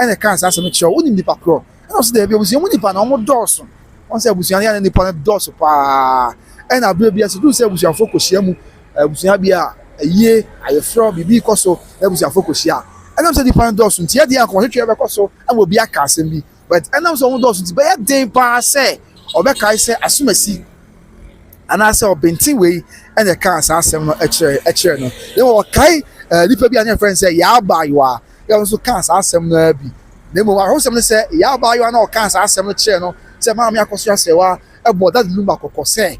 Speaker 1: ene ka saa asem kiro wonim dipa kro ene so de bi abusua mu dipa na omo dɔɔso on say abusua ni ane dipa na dɔɔso pa ena abure bi ase do say abusua fo kohia mu abusua bi a ayie ayefro bibi koso abusua fo kohia ena say dipa na dɔɔso ntia de akɔ hwehwe be koso ama obi aka asem bi but ena so omo dɔɔso ti be ya den pa say obeka say asumasi ana say obentin we ene ka saa asem no ekire no dem o kai nipa bi anya friend say ya ba yo a ya so ka saa asem no abi dem o ho sem no say ya ba yo na o ka saa asem no kire no say ma me akoso ase wa ebo that Lumba kokko say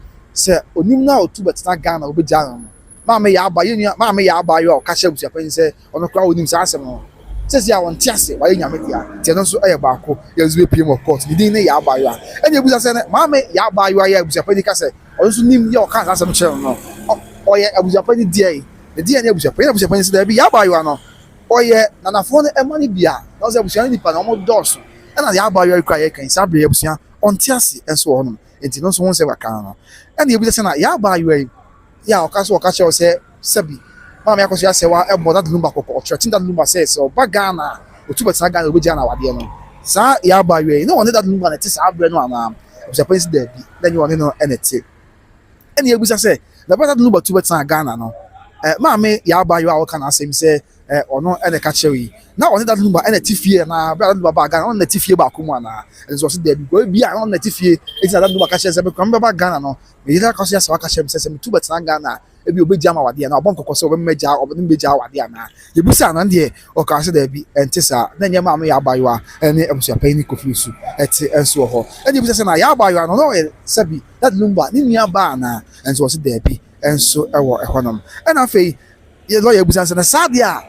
Speaker 1: onim na otu betena Ghana obegya no ma me ya ba yo ma me ya ba yo o ka kire busuapan say ono kra onim saa asem no say ya won tiase wa nyame dia tie no so eye ba ko ya zube piem of court di din ne ya ba yo a enya busa say ma me ya ba yo a ya busuapan ka say also nim ya o ka saa asem no kire no oye abusuapan dia the dia ne abusuapan say da bi ya ba yo no oye nanafo no emani bia na say abusuan ni pa na omo dɔɔso na ya ba yo kra ye kan sabre abusua ontiase enso ho no enti no so won say waka no na ebusa say na ya ba yo ya o ka so o ka che o say sabi ma me akoso ya say wa ebo that Lumba kokko o threaten that Lumba say so ba Ghana otu betena Ghana obegya na wade no sa ya ba yo no one that Lumba na te sa abre no ana abusuapan say da bi then you one no enete ene ebusa say na ba that Lumba tu betena Ghana no ma me ya ba yo a o kana asem say ono ene ka chewi na one that Lumba ene tifie na bra Lumba ba Ghana on na tifie ba ko mu ana enso so da bi go bi a on na tifie eti that Lumba ka che say be ko ba Ghana no me ira ka so ya say ka che say me tu betena Ghana ebi obegya ma wade na obon kokko so obemmeja obemmeja wade na yebusa na de o ka se da bi entisa na nyema am ya ba yo a ene abusuapan ni kofi su eti enso ho ene yebusa se na ya ba yo no no sabi that Lumba ni nua ba na enso so da bi enso ewo ehonom ena fei ye lo yebusa se na sadia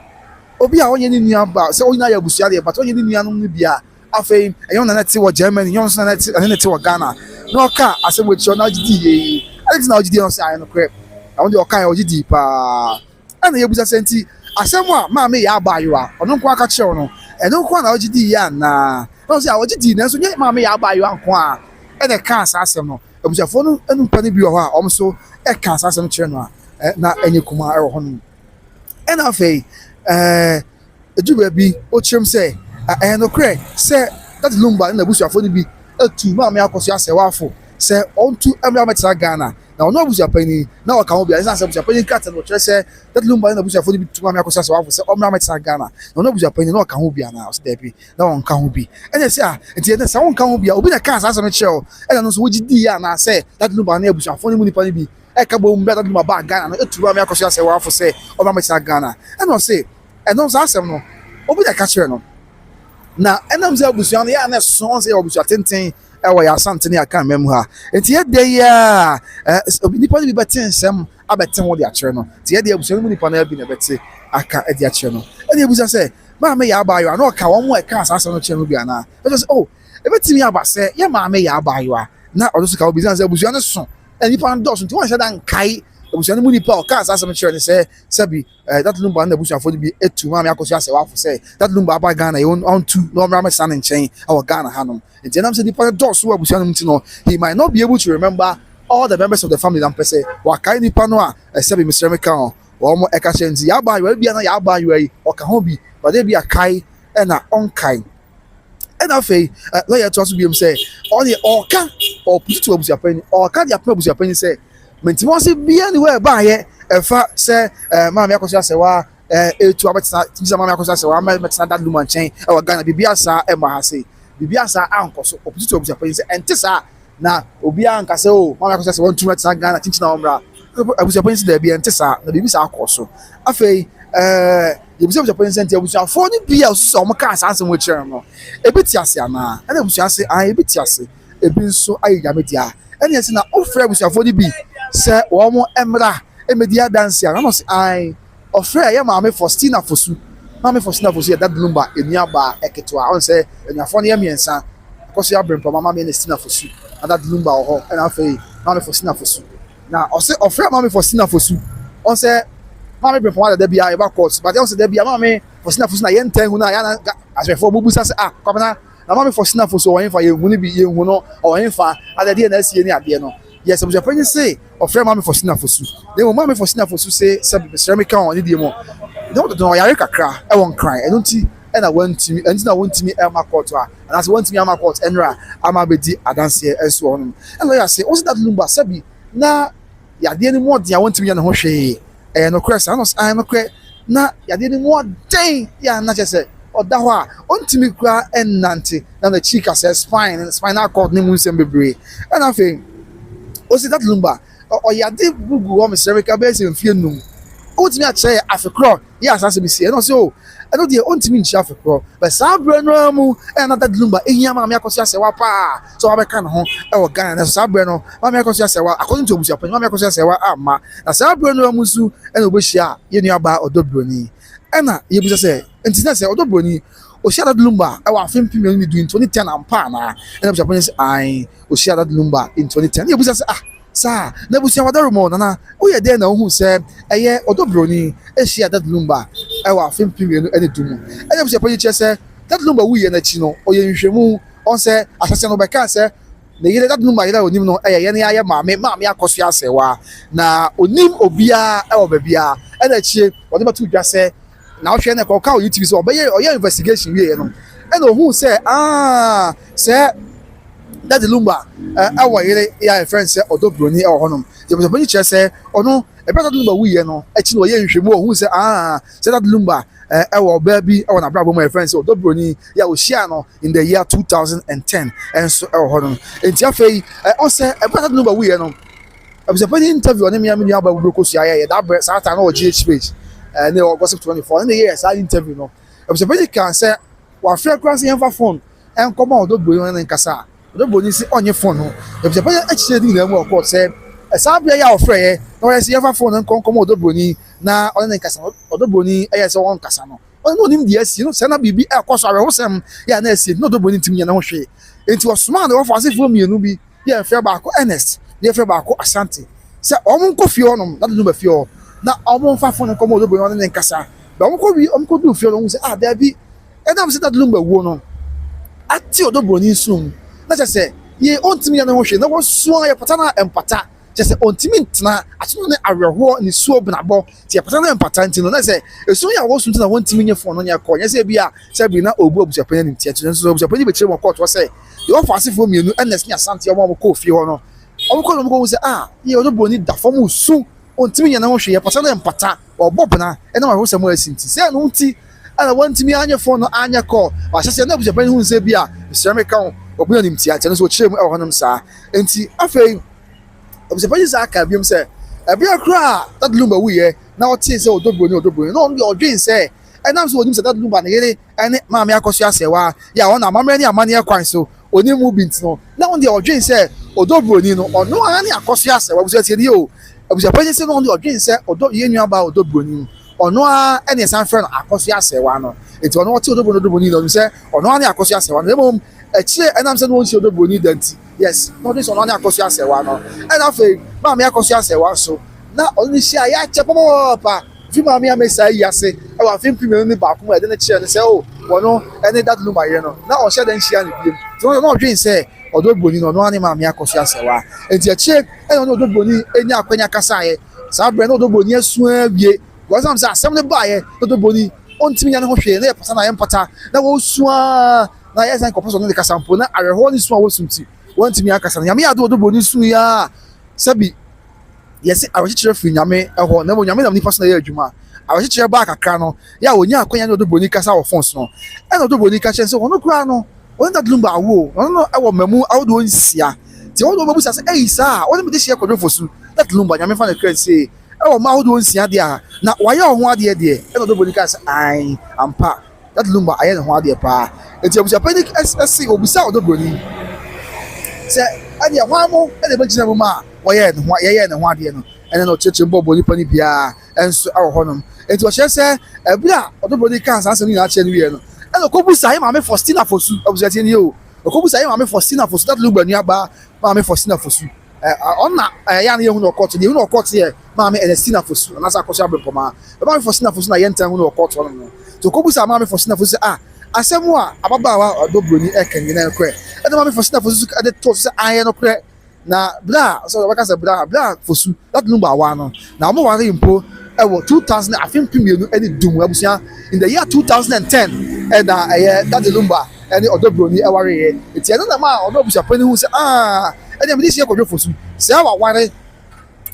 Speaker 1: obi a onye ni nua ba se onye na yabusua de but onye ni nua no mu bia afei eyon na neti wo Germany yon so na neti wo Ghana no ka asemo chi na gidi ye alex na gidi on say ayo no crap I want to kind of GD pa and you busa senti asemo a ma me ya ba yo a ono nko aka kire no e no nko na GD ya na no say a GD na so nye ma me ya ba yo anko a e de kan sa asem no ebusa fo no enu pa ne bi ho a o so e kan sa asem kire no a na enye kuma e ho no e na fei ejuba bi o chim say e no kre say that Lumba na busa fo ni bi etu ma me akoso asewa afo say onto emra metara Ghana na ono abusuapan ni na o ka ho bia say abusuapan ni kata no kire say that Lumba na abusuafo ni bi tuma me akoso asewa afo say omra metara Ghana na ono abusuapan ni na o ka ho bia na o say bi na on ka ho bi enya say enti na say on ka ho bia obi na ka sa no kire o ena no so wogidi ya na say that Lumba na abusuafo ni mu nipa ni bi e ka bo mbia that Lumba ba Ghana na etuwa me akoso asewa afo say omra metara Ghana ena o say eno so asem no obi na ka kire no na enam say abusuan ya na so say abusua tenten ewa ya santene aka mem ha enti ye de ya nipa ni bi beten sem abeten wo de akere no ti ye de abusuan mu nipa na bi na bete aka e de akere no e de abusuan say ma me ya abayo ana o ka wo mo e ka asase no kire no bi ana e say oh e betimi aba say ye ma me ya abayo a na o so ka obi say abusuan no so e nipa ndo so ti won say dan kai abusuan mu nipa o ka asase no kire no say sabi that Lumba na abusuan fo bi etu ma me akoso ase wa fo say that Lumba aba Ghana you on to no ma san nchen our Ghana hanom. And then I'm saying the doors who are he might not be able to remember all the members of the family that person. Wakai ni panoa, except Mr. Mekan, or more Ekashenzi, Yaba, you will be an Yaba, you or Kahobi, but they be a Kai and a on-kind. And I say, lawyer to us be him say, or the or can or put to Abusuapani, or can the Abusuapani say, Mentimos be anywhere by it, and fat say, Mamma Kosawa. To about Mamma Kosawa, that Luman chain, or Ghana Bibiasa, and Mahasi. Bibiasa anko so opposite Abusuapani say entisa na obi anka say o mama ko say want to met Ghana teach na omra Abusuapani say there be entisa na bibisa akoso afei Abusuapani say Abusuafo ni bia so o maka asanse mo kire no ebiti ase ana na Abusuase an ebiti ase ebi nso ayi gamedia ene say na ofre Abusuafo ni bi se omo emra emedia dance ya no se ai ofre ya maame Faustina Fosu maame Faustina Fosu ya that Lumba enuaba eketwa on se enuafo ne yemiensa koso ya brempa mama me Faustina Fosu that Lumba oho and afei maame Faustina Fosu na ose ofre maame Faustina Fosu on se maame brempa wa da bia e ba court but on se da bia maame Faustina Fosu na yenten hu na ya na asefo bubusa se kwabena na maame Faustina Fosu o yenfa ye hu ni bi ye hu no o yenfa adade na asie ni ade no yes Abusuapani say ofre maame Faustina Fosu de mo maame Faustina Fosu say ceramic on ni die mo no do yare kakra e won kran eno nti e na wantimi enti na wantimi e ma court a na say wantimi ama court enra ama bedi adanse enso honum e no ya say o say that Lumba sabi na ya de ni mo dia wantimi ya na ho hwe e no kwesa no I no kwe na ya de ni mo den ya na che oda ho a ontimi kura ennante na na chika say spinal cord ni mu nsem bebre e na fe o say that Lumba o ya de bugu o me cervical base mfie num o timi a che afekro ya asase bi sie no say o eno de ontimi nchi afekro but sabre no mu e na that Lumba ehia ma me akoso asewa pa so wa be kan ho e wo Ghana na sabre no ma me akoso asewa according to Abusuapani ma me akoso asewa ama na sabre no mu su e na obohia ye nua ba odobroni e na ye busa say entina say odobroni o share that Lumba e wa afem pim ni do in 2010 ampa na e na Abusuapani say ai o share that Lumba in 2010 ye busa say sa na busia wadaro mo na o ye de na hu se eye odobroni e share that Lumba e wa afem pim ni ene dumu e na Abusuapani che se that Lumba wu ye na chi no o ye nhwemu on se asase no be kan se na yele that Lumba yele onim no ye ne aye maame akoso asewa na onim obia e obabia e na chie o de batu dwa se na o hwe na ko ka o YouTube so obaye o ye investigation wie ye no e na hu se se that Lumba our ya friend say odobroni e honom the Abusuapani che say ono e better Lumba wu ye no e chi no ye nhwemu o hu se say that Lumba our baby our brabo my friend say odobroni ya o share no in the year 2010 and so honom enti afei on say e better Lumba wu ye no Abusuapani interview on me nua ba wu ko sia ye that Satan no GH page ne gossip 24 in the year that interview no Abusuapani can say wa free cross yan fa phone en come odobroni na nkasa odobroni si onye phone no Abusuapani achire di na mu court say sabia ya ofre na we si yan fa phone en come odobroni na onye nkasa odobroni eye se won kasa no onye nim di asi no se na bibi ekoso awe hosem ya na asi no odobroni timi na ho hwe enti osuma na wo fa asefo mienu bi ya fe ba ko Ernest ya fe ba ko Asante se omo nkofie onom na do ba fie o na omo fa phone come odobroni onye nkasa ba omo ko bi omo ko du fie no se da bi edam se that Lumba wo no ati odobroni sum na che se ye ontimi ya na ho hwe na wo suan ya pata na empata che se ontimi ntena atino ne awerho ni suo benabo ti ya pata na empata ntino na se esu ya wo sunti na wontimi nye phone no nya ko nya se bia se bi na obu Abusuapani ni tie so Abusuapani be kire mo court wo se ye wo fa asefo mienu Ernest ni Asante yo mo ko fie ho no o ko no mo ko se ye odobroni da fam su ontimi ya na ho hwe ya pata na empata obobna e na wo se mo asinti se no nti ana wantimi anya phone no anya call wa se na Abusuapani hu se bia ceramic kan obu ni mtia tie so kire mu e honom sa enti afei Abusuapani sa ka biom se ebia kra that Lumba wu ye na o tie se odobroni no no odwin se enam so onim se that Lumba na yele ene maame akoso asewa ya ona mamre ni amane ekwan so onim mu bint no na on de odwin se odobroni no ono ani akoso asewa Abusuapani tie o Abusuapani se no on de odwin se odo ye nua ba odobroni ono a ene san friend akoso asewa no enti ono ti odobroni no se ono ani akoso asewa no mom echie enam se no on si odobroni danti yes no this ono ani akoso asewa no ena fe maame akoso asewa so na oni hia ya che popa fi maame amesa yase e wa fi mpim ni ba ko e de na che ne se o wono ene that Lumba ye no na o hia dan hia ne biem so no odwin se odobroni no no ani maame akoso asewa enti echie ena no odobroni enya akwanya kasa ye sa bre no odobroni asua wie wasam sa asem ne ba ye odobroni ontimi nya ne ho hwe na ye pasa na ye mpata na wo sua na ye san ko poso no de kasa mpo na areho ni sua wo sumti wantimi akasa na nyame ado odobroni su ya sabi yes awachire firi nyame eho na mo nyame na nipa so na ye adwuma awachire ba kakra no ya onya akwanya no odobroni kasa wo phones no e na odobroni ka chen so wono kura no won that Lumba awo no e wo mamu awodo nsia ti wodo babu sa se eh sa won me de share kodofo su that Lumba nyame fa na kra se e wo ma awodo nsia de a na waye ho ade de e na odobroni ka se ai ampa that Lumba aye ho ade pa enti Abusuapani esi obisa odobroni se ani ahwamo e de bagina mu ma wɔyɛ ne ho yɛyɛ ne ho adeɛ no ɛne na ɔkyerɛkyerɛ mbɔ nipa no biara ɛnso ɛwɔ hɔnom nti ɔhyɛ sɛ ɛbili a ɔdɔbroni kan saa asɛm no nyinaa kyerɛ no wie no ɛna ɔkɔbusa ayɛ maame Faustina Fosu abusuatie ni o ɔkɔbusa ayɛ maame Faustina Fosu that Lumba nuaba maame Faustina Fosu ɔna ɛyɛ no yɛhu na ɔkɔɔto deɛ ehu na ɔkɔɔto yɛ maame Ernestina Fosu anaasɛ akɔhyɛ abɛmpɔmaa maame Faustina Fosu na yɛntan hu na ɔkɔɔto hɔnom no nti ɔkɔbusa maame Faustina Fosu sɛ asɛm a ababaawa ɔdɔbroni ɛka nyinaa korɛ ɛna maame Faustina Fosu ɛde to so sɛ ayɛ no korɛ na bla so ɔbɛka sɛ bla Fosu that Lumba awa no na ɔmo ware mpo ɛwɔ 2000 afim pimienu ɛne dum abusua in the year 2010 ɛna ɛyɛ that Lumba ɛne ɔdɔbroni ɛware yɛ eti ɛno na ma ɔdɔ abusuapani hu sɛ ɛna mede hyɛ kɔdwo Fosu sɛ aware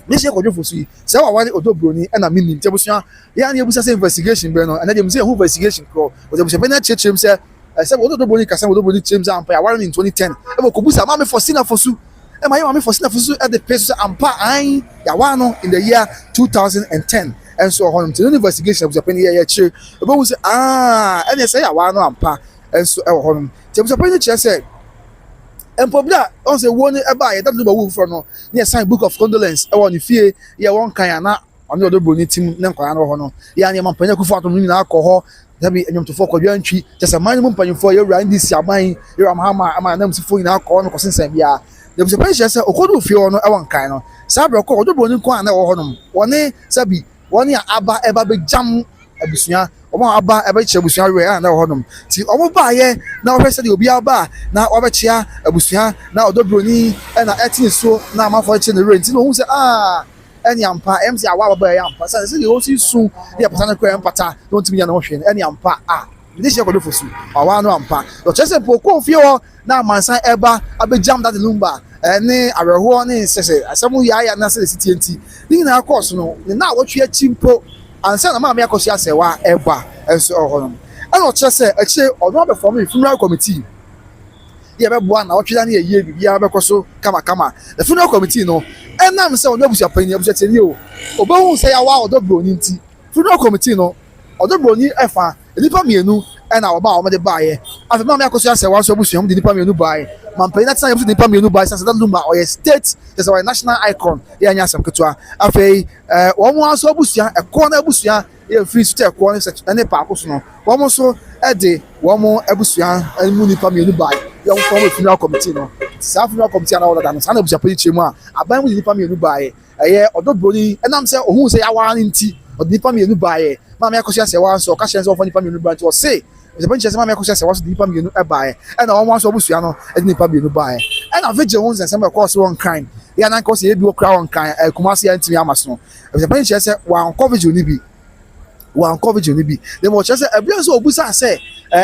Speaker 1: ne hyɛ kɔdwo Fosu yi sɛ aware ɔdɔbroni ɛna mini nti abusua yɛa ne ebusa sɛ investigation bɛ no ɛna deɛ mse ɛho investigation korɔ ɔdɔ abusuapani akyerɛkyerɛm sɛ sɛ ɔdɔbroni kasa ɔdɔbroni kyerɛm sɛ ampa aware ne in 2010 ɛbɔ kɔbusa maame Faustina Fosu ɛma yɛ maame Faustina Fosu ɛde pe so sɛ ampa an yawa no in the year 2010 ɛnso ɔhɔnom nti no investigation abusuapani yɛ kyerɛ ɛbɛhu sɛ ɛne sɛ yawa no ampa ɛnso ɛwɔ hɔnom nti abusuapani kyerɛ sɛ mpɔbi a ɔn sɛ wuo ne ɛba a yɛda Lumba wu foforɔ no ne yɛ sign book of condolence ɛwɔ ne fie yɛ wɔn kan a na ɔne ɔdɔbroni tim ne nkwadaa no wɔ hɔ no yɛ ne mpanyinfo akufo atom no nyinaa kɔ hɔ dabi enyomtofoɔ kɔdwa ntwi kyɛ sɛ man no mu mpanyinfoɔ yɛwura ndc aban yɛwura mahama ama anamsifoɔ nyinaa kɔ hɔ no kɔsensɛn biara abusuapani kyerɛ sɛ ɔkɔdu fie hɔ no ɛwɔ nkan no saa abirɛ kɔ ɔdɔbroni nko a na ɛwɔ hɔnom wɔne sabi wɔne a aba ɛba bɛgyam abusua ɔmo a aba ɛbɛkyɛ abusua wɛ a na ɛwɔ hɔnom ti ɔmo baayɛ na ɔhwɛ sɛ deɛ obi aba na ɔbɛkyia abusua na ɔdɔbroni ɛna ɛte so na amanfoɔ ɛkyɛ ne wɛ nti na ohun sɛ ɛne ampa ɛm sɛ awa aba ɛyɛ ampa sɛ deɛ ɔsi su deɛ pata no kora ɛmpata na ɔntumi nya na ɔhwɛ no ɛne ampa mede hyɛ kɔdwo Fosu awa no ampa ɔkyerɛ sɛ mpo kɔɔ fie hɔ na amansan ɛba abɛgyam that Lumba ɛne awerɛhoɔ ne sɛsɛ asɛm yɛayɛ na sɛ ɛsitie nti ne nyinaa kɔɔ so no ne na wɔtwe akyi mpo ansa na maame akɔhyɛ asɛwa ɛba ɛnso ɛwɔ hɔnom ɛna ɔkyerɛ sɛ akyire ɔno abɛfɔm funeral committee yɛ bɛboa na ɔtwe da ne yɛyie biribiara bɛkɔ so kamakama the funeral committee no ɛnam sɛ ɔno abusuapani abusuatani o ɔbɛhu sɛ yɛawa ɔdɔbroni nti funeral committee no ɔdɔbroni ɛfa nipa mmienu ɛna ɔba a wɔde baayɛ afei maame akɔhyɛ asɛwa nso abusua de nipa mmienu baayɛ mampanin na tena yɛm so nipa mmienu baayɛ sɛ that Lumba ɔyɛ state yɛ sɛ ɔyɛ national icon yɛanya asɛm ketewa afei wɔn nso abusua ɛkɔɔ na abusua yɛ firi so tɛ ɛkɔɔ ne sɛ ɛne paako so no wɔn nso ɛde wɔn abusua ɛmu nipa mmienu baayɛ yɛ wɔn fɔm funeral committee no saa funeral committee a na wɔdada no saa na abusuapani kyerɛ mu a aban mu de nipa mmienu baayɛ ɛyɛ ɔdɔbroni ɛnam sɛ ohun sɛ yawa ne nti ɔde nipa mmienu baayɛ maame akɔhyɛ asɛwa nso ɔka hyɛn sɛ ɔfɔ nipa mmienu baayɛ nti ɔse abusuapani kyerɛ sɛ maame akɔhyɛ asɛwa nso de nipa mmienu ɛbaayɛ ɛna wɔn nso abusua no ɛde nipa mmienu baayɛ ɛna vigil ho nsɛnsɛm ɛkɔɔ so wɔn kan yɛ ananka ɔsɛ ebi okura wɔn kan kumasi ɛntumi ama so no abusuapani kyerɛ sɛ wɔankɔ vigil ne bi dem ɔkyerɛ sɛ ɛbila nso obusa sɛ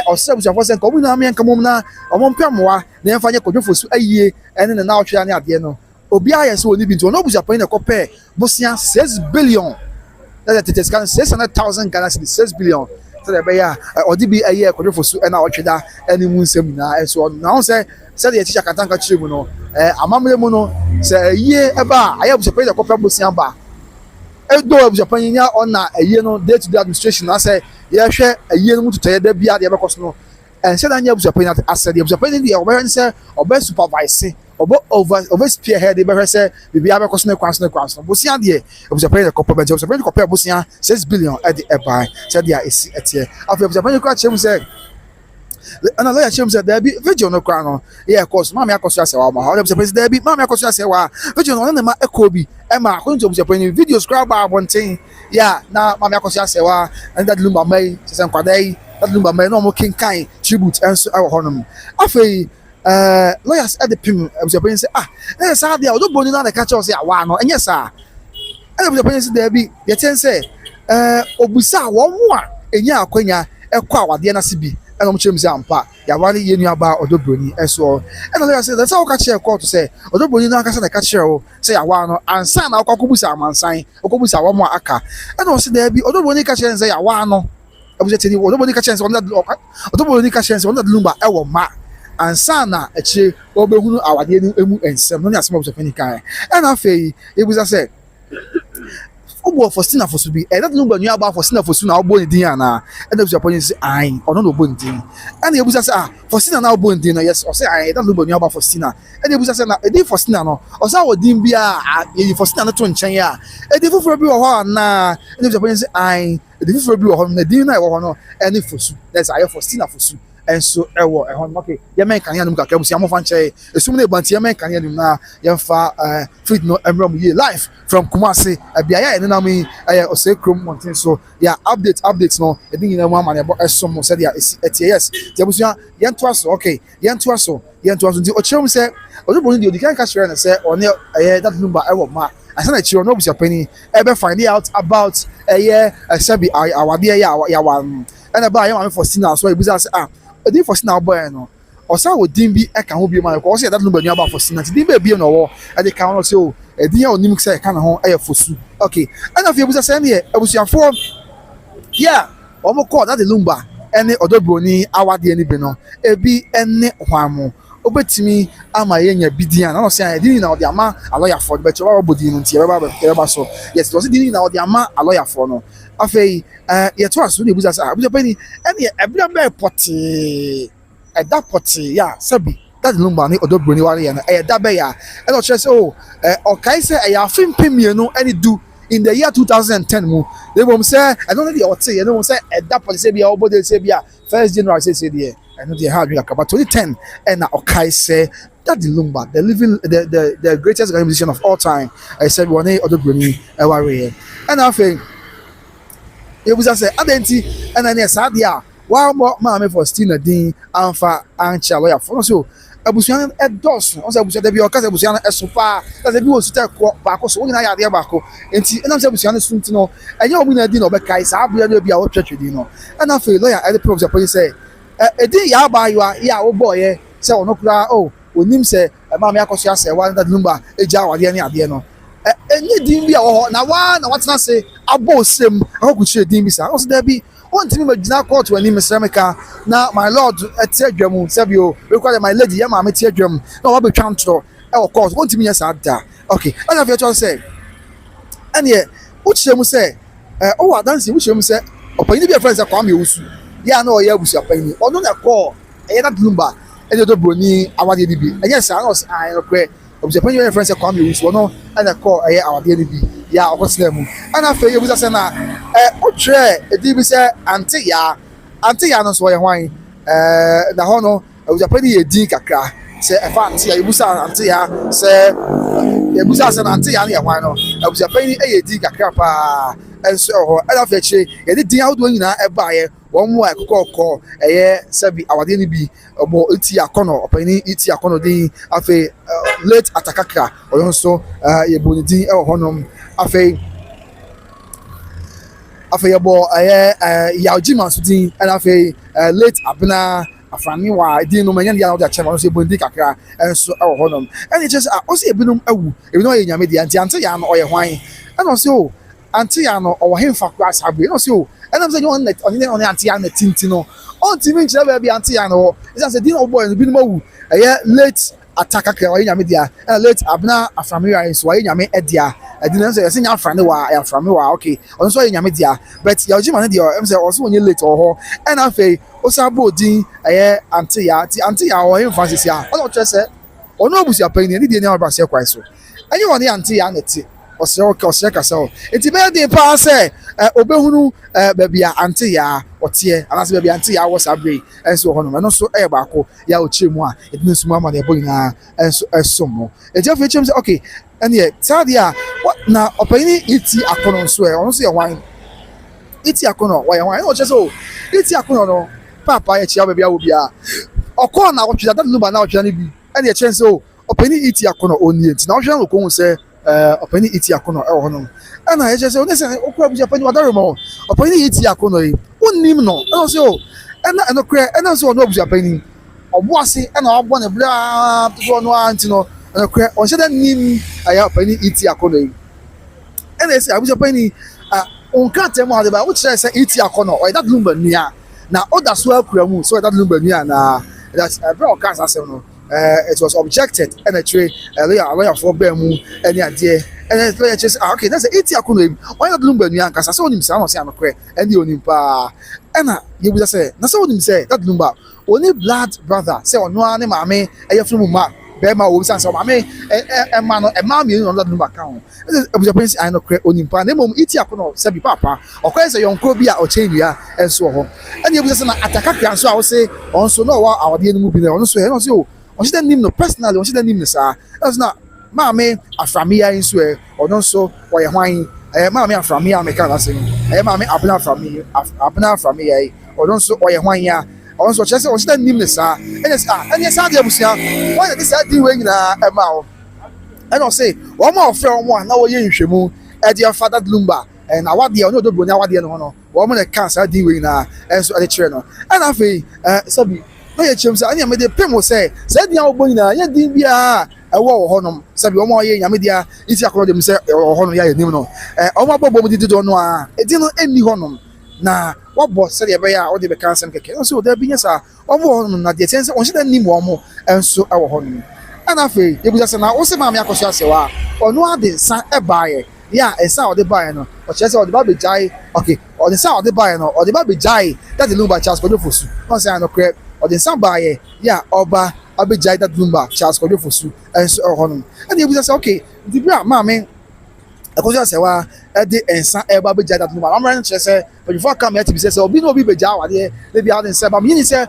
Speaker 1: ɔsɛ abusuafoɔ sɛ nka ɔmo nyinaa mmeɛnka mom na ɔmo mpɛ mmoa na yɛmfa nyɛ kɔdwo Fosu ayie ɛne ne na ɔtwea ne adeɛ no obiara yɛ sɛ wɔ ne bi nti ɔno abusuapani na ɛkɔpɛɛ bosia 6 billion ɛna tete sika no 600,000 Ghana cedis 6 billion sɛdeɛ ɛbɛyɛ a ɔde bi ɛyɛ kɔdwo Fosu ɛna ɔtwe da ɛne mu nsɛm nyinaa ɛnso ɔno na ɔho sɛ sɛdeɛ yɛkyekyɛ akantanka kyerɛ mu no amammerɛ mu no sɛ ayie ɛba a ayɛ abusuapani na ɛkɔpɛ bosia ba edo abusuapani nya ɔna ayie no day to day administration na sɛ yɛhwɛ ayie no mu tutɔyɛ da bia deɛ ɛbɛkɔ so no ɛnhyɛ da nya abusuapani asɛ deɛ abusuapani deɛ ɔbɛhwɛ ne sɛ ɔbɛ supervise ɔbɛ over spearhead bɛhwɛ sɛ biribiara bɛkɔ so ne kwan so bosia deɛ abusuapani na ɛkɔpɛ bɛgye abusuapani kɔpɛ bosia 6 billion ɛde ɛbae sɛdeɛ ɛsi ɛteɛ afei abusuapani kora kyerɛ mu sɛ ɛna lɔya kyerɛ mu sɛ daabi vigil no kora no yɛ ɛkɔ so maame akɔso asɛwa ma ɔde abusuapani sɛ daabi maame akɔso asɛwa vigil no ɔne ne ma ɛkɔ bi ɛma according to abusuapani videos kora ba abɔnten yɛ na maame akɔso asɛwa ɛne that Lumba ma yi kyɛ sɛ nkwadaa yi that Lumba ma yi na ɔmo kenkan tribute ɛnso ɛwɔ hɔnom afei lawyers ɛde pim abusuapani sɛ ɛyɛ saa deɛ ɔdɔbroni na ɛka kyerɛw sɛ awa no ɛnyɛ saa ɛna abusuapani sɛ daabi yɛkyɛn sɛ obusa wɔn mu a ɛnya akwanya ɛkɔ awadeɛ n'ase bi ɛna ɔmo kyerɛ mu sɛ ampa yawa ne yɛ nuaba ɔdɔbroni ɛso ɛna lawyers sɛ sɛ ɔka kyerɛ kɔɔto sɛ ɔdɔbroni na akasa na ɛka kyerɛ wo sɛ yawa no ansa na ɔkɔ akɔbusa amansan ɔkɔbusa wɔn mu a aka ɛna ɔsɛ daabi ɔdɔbroni ka kyerɛ sɛ yawa no abusuapani ɔdɔbroni ka kyerɛ sɛ ɔno Lumba ɛwɔ ma ansa na akyire ɔbɛhunu awadeɛ no emu nsɛm no ne asɛm abusuapani kan ɛna afei ebusa sɛ obo Faustina for be that Lumba knew about Faustina for soon. I'll born Diana, and those opinions say, I or not born din. And the Abusa say, Faustina now born dinner, yes, or say, I don't know about Faustina. And the Abusa say, a day Faustina, no, or so would Dimbia, Faustina to Chanya, a day for a bill or na, and those opinions say, I, the different for a bill on the dinner or no, and if for soon, that's I Faustina for soon. And so okay ya men kan ya num kakra busia mo fa nche esum na banti ya men kan ya num na ya fa fit no emram ye live from Kumasi bia ya ene na me ose krom mountain so ya updates no e din na mo amane bo esom mo said ya yes ya busia ya nto aso okay ya nto aso ndi o chirem se o bo ndi odikan ka share na se one that number e wo ma asana chiro no busia pani e be find out about sabi awade ya wa and ba ya ma for signal so e busia se edi Faustina boy no osa wo din bi e ka ho bi ma ko se that number nua ba Faustina ti din be bi no wo e de ka no se o edi ya onim se ka na ho e fosu okay and afia busa se ne abusuafo yeah omo call that the Lumba ene odobroni awade ani bi no ebi ene hwamo obetimi ama yenya bidian na no se edi na odi ama aloya for be chewa obodi no ntie ba so yes it was edi na odi ama aloya for no afei ye to aso ne busa sa abuja pani ene ebra be poti da poti ya sabi that Lumba ni odobroni ware ya na da be ya e no chere se o kai se e ya fimpemienu ene do in the year 2010 mu they will say I don't know the Aut0psy you know say that poti say bia obodi say bia 1st January say there I know they had like about 2010 and okay say that the Lumba the greatest musician of all time I said one odobroni ware and I think it was say adenti and then yes adia wa ma me Faustina din anfa ancha lawyer for so abusuan edos on say abusuan da bi o ka say abusuan esopa da say bi o suta ba ko so nyina ya ade ba ko enti enam say abusuan sunti no enye obu na din no be kai sa abua na bi a wo twetwe din no and afa lawyer I the professor police say edi ya ba ya wo boy say onokura onim say ma me akoso ase wa that Lumba eja awade ne ade no enye din bi a wo na watena say abo sem akokuchire din bi sa o so da bi on timi magina court wani mesremeka na my lord etiadwam sabio we call my lady ya ma metiadwam na wa betwa ntro e wo court on timi yesa da okay and have you say and ye uchiemu say o wa dance uchiemu say opani bi friends kwa me wusu ya na o ya abusuapani ono na call e that Lumba e do broni awade ni bi enye sa na o say I regret abusuapani bi friends kwa me wusu ono and call e awade ni bi ya okosina mu and afa ye busa say na o tre edi bi say anti ya no so ye hwan na ho no abusuapani ye din kakra say e fa anti ya busa anti ya say ye busa say anti ya na ye hwan no abusuapani ye din kakra pa enso ho and afa che ye din awdo nyina e ba ye won mu akokọ sabi awade ni bi obo iti akono opani iti akono din afa late atakakra o so ye boni din e ho nom afa yabo ya ojima so din and afa late abna afrani wa din no manya dia no da chema no so boni kakra enso e ho nom and it just o se ebinum awu ebinum ye nyame dia anti ya no o ye hwan and o se o anti ya no o hemfa kwa sabe no se o and I'm saying on anti ya na tintino on timi nchira ba bi anti ya no is say din oboy no binum awu late attack akra wa nyame dia late abna aframi wa so wa nyame edia edin say say nya afrani wa ya aframi wa okay on so nyame dia but ya ojima na dia em say also onye late oho and afei osabo din anti ya o emphasis ya on try say ono abusuapani ni dia ni aba say kwai so enye won anti ya na ti ose kasa o enti be dey pa say obehunu babia anti ya otie anase babia anti ya wo sabre enso ho no so e ba ko ya ochiremu a edin nsuma ma na ebo nyina enso esomo eje fe chem say okay ene sadia na opani iti akono so ono so ye wan iti akono wa ye wan o che so iti akono no papa ye chia babia wo bia okọ na wo twida that Lumba na wo twida ni bi ene che so opani iti akono oni enti na wo twida no ko hu say opani iti akono e ho no ana ye say onese okura abusuapani wadare mo opani iti akono yi onim no e so ana no kra ana so no abusuapani oboase ana obo ne bla to no anti no ana kra on se da nim aya opani iti akono yi ana say abusuapani on ka temo ade ba wo kire say iti akono o that Lumba nua na oda so akura mu so that Lumba nua na that bro cancer say no it was objected and a tree lawyer for bemu any idea and then player just okay that's the 80 akono why not Lumba nua nkasa say onim say no say anokre and the onim pa na you would say na say onim say that Lumba only blood brother say ono ane maame from ma be ma wo say maame ma no ma mi no that Lumba kan Abusuapani's I anokre onim pa na mom 80 akono say bi papa okwe say yonkro bi a o che nua enso ho and you would say na ataka kan so a wo say onso no wa awade enu mu bi na ono so he no say o she didn't name no personally she didn't name no sir that's not maame aframia nso e ono so wo ye hwan maame aframia me kan ase maame abna aframia e ono so wo ye hwan ya ono so che se o she didn't name no sir enya sa de abusia why this dey we nyina ma o and I say one more friend one na wo ye nhwemu e dia father Lumba and awade ono do bro nya awade no no wo mo the cancer dey we na enso e chere no and afei sabi no ye chem say anya me dey pem wo say dia wo bo nyina ye din bia ewo ho nom sabi wo mo ye nyame dia iti akoro dem say ho no ya nim no o mo bobo mo di do no a edi no eni ho nom na wo bo say dey be ya wo dey be cancer keke so dey bi nya sa o mo ho nom na dey sense on she dey nim wo mo enso ewo ho nom and afei e buja say na wo se ma me akoso ase wa ono ade san e baaye ya esa o dey baaye no o che say o dey ba be jai okay o dey san o dey baaye no o dey ba be jai that the Lumba Charles kodo fosu no say no correct o dey san baaye ya oba abejai that Lumba Charles kodo fosu enso ho no and e buja say okay the bra ma me akoso ase wa e dey ensan e ba abejai that Lumba am ran che say before come here to be say obi no obi bejai wa dey e bi out say ba me ni say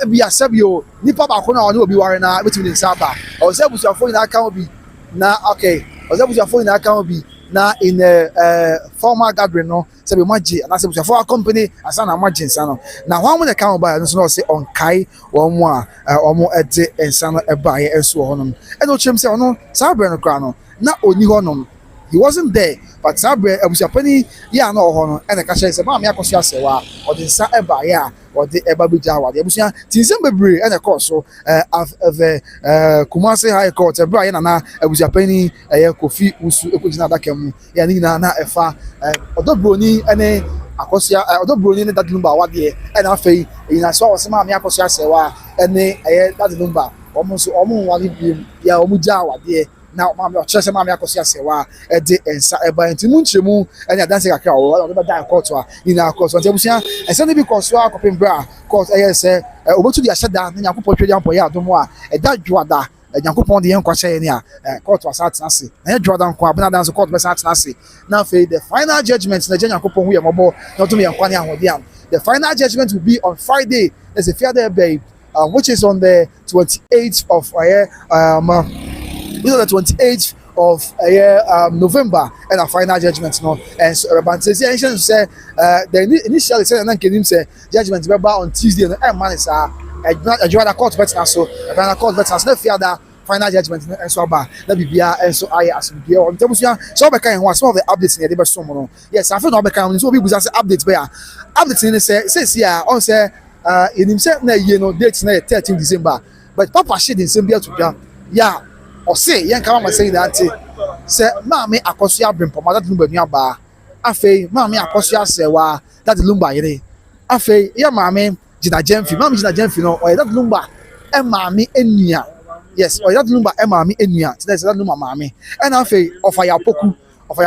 Speaker 1: we are sabio nipa ba ko na oni obi ware na betimi nsa ba o se abusuafo ina aka obi na okay o se abusuafo ina aka obi na in formal gathering no se be maji na se abusuafo company asa na maji nsa no na ho am na ka ba no so no se on kai wo mo a omo ede nsa no e ba ye enso ho no e no chem se ono sa bre no kra no na oni ho no he wasn't there but sabre Abusuapani ya na ho no e na ka share se ma me akoso asewa o de nsa e ba ya or the Ebabuja wa the Abusia Tinsembebre and a course so of Kumasi High Court Brian na Abusuapani Kofi Usu Ekojina Dakem ya ni na efa odobroni ene akosia odobroni ne that Lumba wa de and afei ina so o se ma me akosia sewa ene that Lumba omo so omo wa bi ya omo ja wa de na mama chese mama akosia sewa e de ensa e ba nti munchemu enya dance kakra o be da court a ina court so Abusia ensa ne bi court so akopem bra court e say obotu di ashada na yakopɔ twedi ampo ya adomo a e da dwoada yakopɔ de yenkwa hye ne a court was atnase na dwoada nko abena dance court be atnase na fe the final judgment na yakopɔ hu ye mobo na to me yankwa ne ahode am the final judgment will be on Friday there's a Friday babe which is on the 28th of the 28th of November and a final judgment no and so Bantation say the initially said and then say judgment be on Tuesday and man is a court bet so a court bet so fear that final judgment and so ba na bibia and so I as bibia on Abusia so be kan some of the updates in the be so no yes I feel no be kan so people say updates be updates in say here on say in himself na ye no date na 13 December but papa shade in December to yeah or say yen kama ma say that say maame akoso abrempo ma that Lumba nua ba afei maame akoso asewa that Lumba yere afei ya maame jina jemfi maame jina jemfi no o that Lumba e maame enua yes o that Lumba e maame enua that's that Lumba maame and afei of ya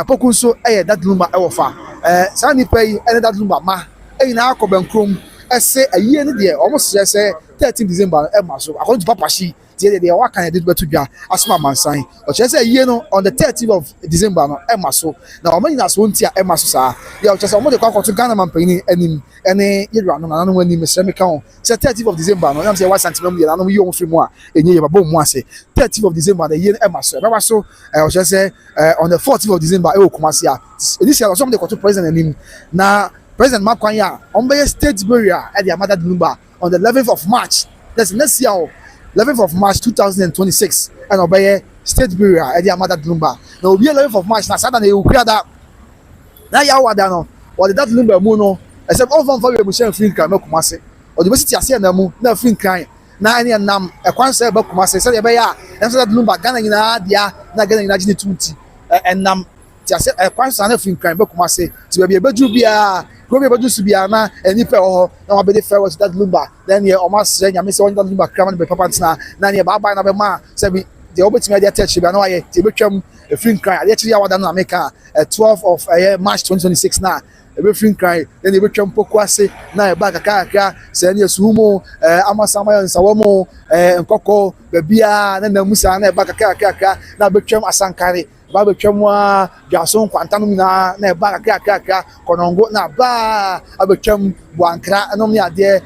Speaker 1: poku so e that Lumba e wofa sa ni pay e that Lumba ma e na akobenkrom e say aye ne de almost say 13 December e ma so according to papa shi they what can I do to Dwa asma mansan or just say on the 30th of December no Emma so now o many as won tia Emma so sa ya just o mo de kwa to Ghana man pani anim ene yedra no na no wani mesreme ka on say 30th of December no am say 1 cm na no yi on free mu a enye ye babo mu ase 30th of December the year Emma so baba so o just say on the 14th of December e o Kumasi a initially some de ko to president anim na president Makwanya on be state burial at the Amada Lumba on the 11th of March that's next year 11th of March 2026 and obey state burial at the Amada Lumba. Now be 11th of March na sada na e ukria da na ya wada no or the that Lumba mu no except all from we mushem free kan Kumasi or the city ase na mu na free kan na ene nam e kwan se ba Kumasi se be ya na that Lumba Ghana nyina dia na Ghana nyina gine tunti and nam ti ase e kwan sa na free kan ba Kumasi ti be bedu bia go be bedu su bia na eni pe ho na wa be the fair was that Lumba then ye almost say nyame se won that Lumba kram na be papa ntina na ne ba na be ma se bi de obetimi dey touch bia na wa ye ti betwam a film cry actually I want to make a 12 of March 2026 now ebe film cry then ebe twam pokwase na eba kakaka se ne sumo amasama ya nsawamo nkoko bebia na namusa na eba kakaka na betwam asankare ba betwam a gason kwanta no na eba kakaka konongo na ba abetwam buankra no me ade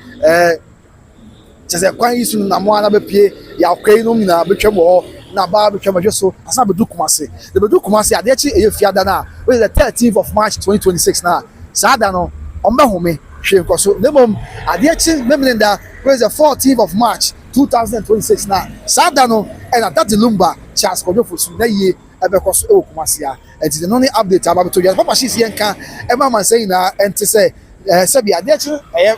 Speaker 1: chese kwan yisu na mo na bepie ya kwai no na betwam ho na ba betwam adweso asa bedu kumase the bedu kumase ade chi efiada na we the 13th of March 2026 na sada no ombe home hwe nkoso nemom ade chi memlinda we the 14th of March 2026 na sada no and that the Lumba chas ko fosu na ye ebe koso e kumase a enti the no update aba to ya papa shi sie nka e ma man say na enti say sebi ade chi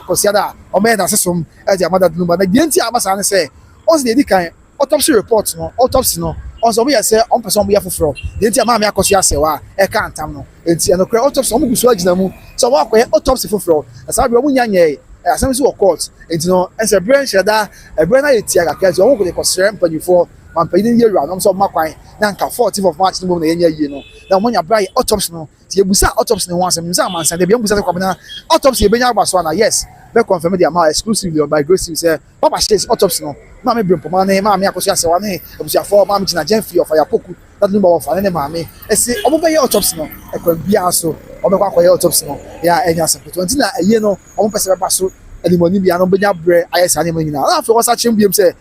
Speaker 1: kosiada ombe na sesom e di amada Lumba na dienti amasa ne say on the edikan autopsy report no autopsy no also we say on person we afofro dienti ama me akoso asewa e ka antam no enti no kra autopsy omo gusu agina mu so wa akoye autopsy fofro asabi omo nyanye asem si court enti no ense brain sheda e brain na yetia ka so omo ko de kosere mpanyifo mampanyini yewura no so makwan na nka 14th of March no na yenya yie no na omo nya brai autopsy no ti ebusa autopsy no wansem nza amansan de bia mbusa kwa na autopsy ebenya agbaso na yes be confirm the amount exclusively on by Grace say papa says autopsy no ma me brim poma na ma me akoso asewa ne abusuafo ma me gina Jenfrey of Ayapoku that Lumba of ne ma me ese omo be autopsy no e kwa bia so omo kwa akoye autopsy no ya enya sepeto nti na eye no omo pese be baso elimoni bia no benya bre ayesa ne nyina na afo wasa chim biem say